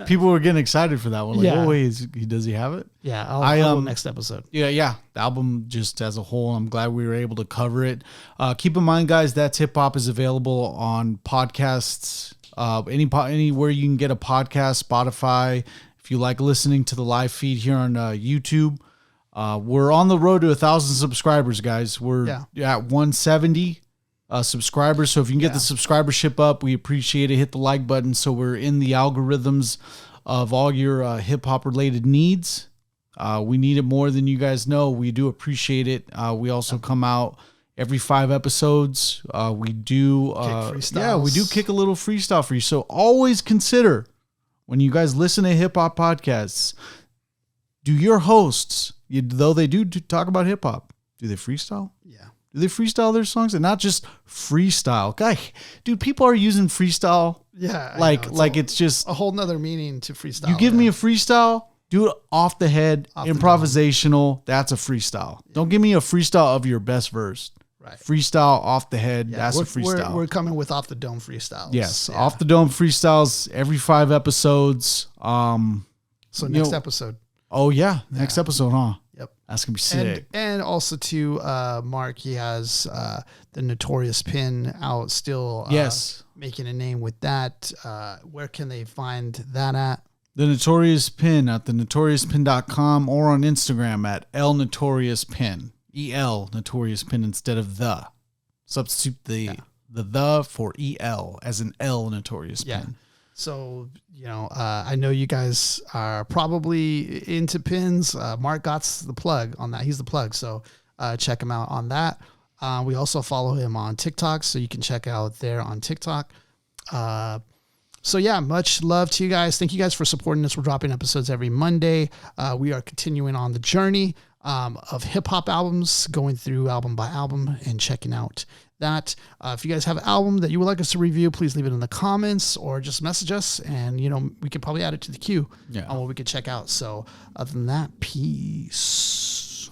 People were getting excited for that one. Like, oh, wait, does he have it? Yeah, I will next episode. Yeah. The album just as a whole, I'm glad we were able to cover it. Keep in mind, guys, That's Hip Hop is available on podcasts, anywhere you can get a podcast, Spotify. If you like listening to the live feed here on YouTube, we're on the road to 1,000 subscribers, guys. We're at 170 subscribers. So if you can get the subscribership up, we appreciate it. Hit the like button so we're in the algorithms of all your hip hop related needs. We need it more than you guys know. We do appreciate it. We also come out every 5 episodes. We do we do kick a little freestyle for you. So always consider, when you guys listen to hip hop podcasts, do your hosts, though they do talk about hip hop, do they freestyle? Yeah. Do they freestyle their songs? And not just freestyle. Dude, people are using freestyle. Yeah. It's just a whole nother meaning to freestyle. You give me a freestyle, do it off the head, improvisational. That's a freestyle. Yeah. Don't give me a freestyle of your best verse. Right. Freestyle off the head. That's a freestyle. We're coming with off the dome freestyles. Yes. Off the dome freestyles every 5 episodes. So next episode. Oh yeah. Next episode, huh? Yep. That's going to be sick. And also to Mark, he has the Notorious Pin out still. Making a name with that. Where can they find that at? The Notorious Pin at thenotoriouspin.com or on Instagram at lnotoriouspin. EL Notorious Pin instead of the. Substitute the for EL as an L Notorious Pin. So, I know you guys are probably into pins. Mark Gott's the plug on that. He's the plug. So check him out on that. We also follow him on TikTok, so you can check out there on TikTok. So yeah, much love to you guys. Thank you guys for supporting us. We're dropping episodes every Monday. We are continuing on the journey of hip hop albums, going through album by album and checking out that. If you guys have an album that you would like us to review, please leave it in the comments or just message us, and we could probably add it to the queue on what we could check out. So other than that, peace.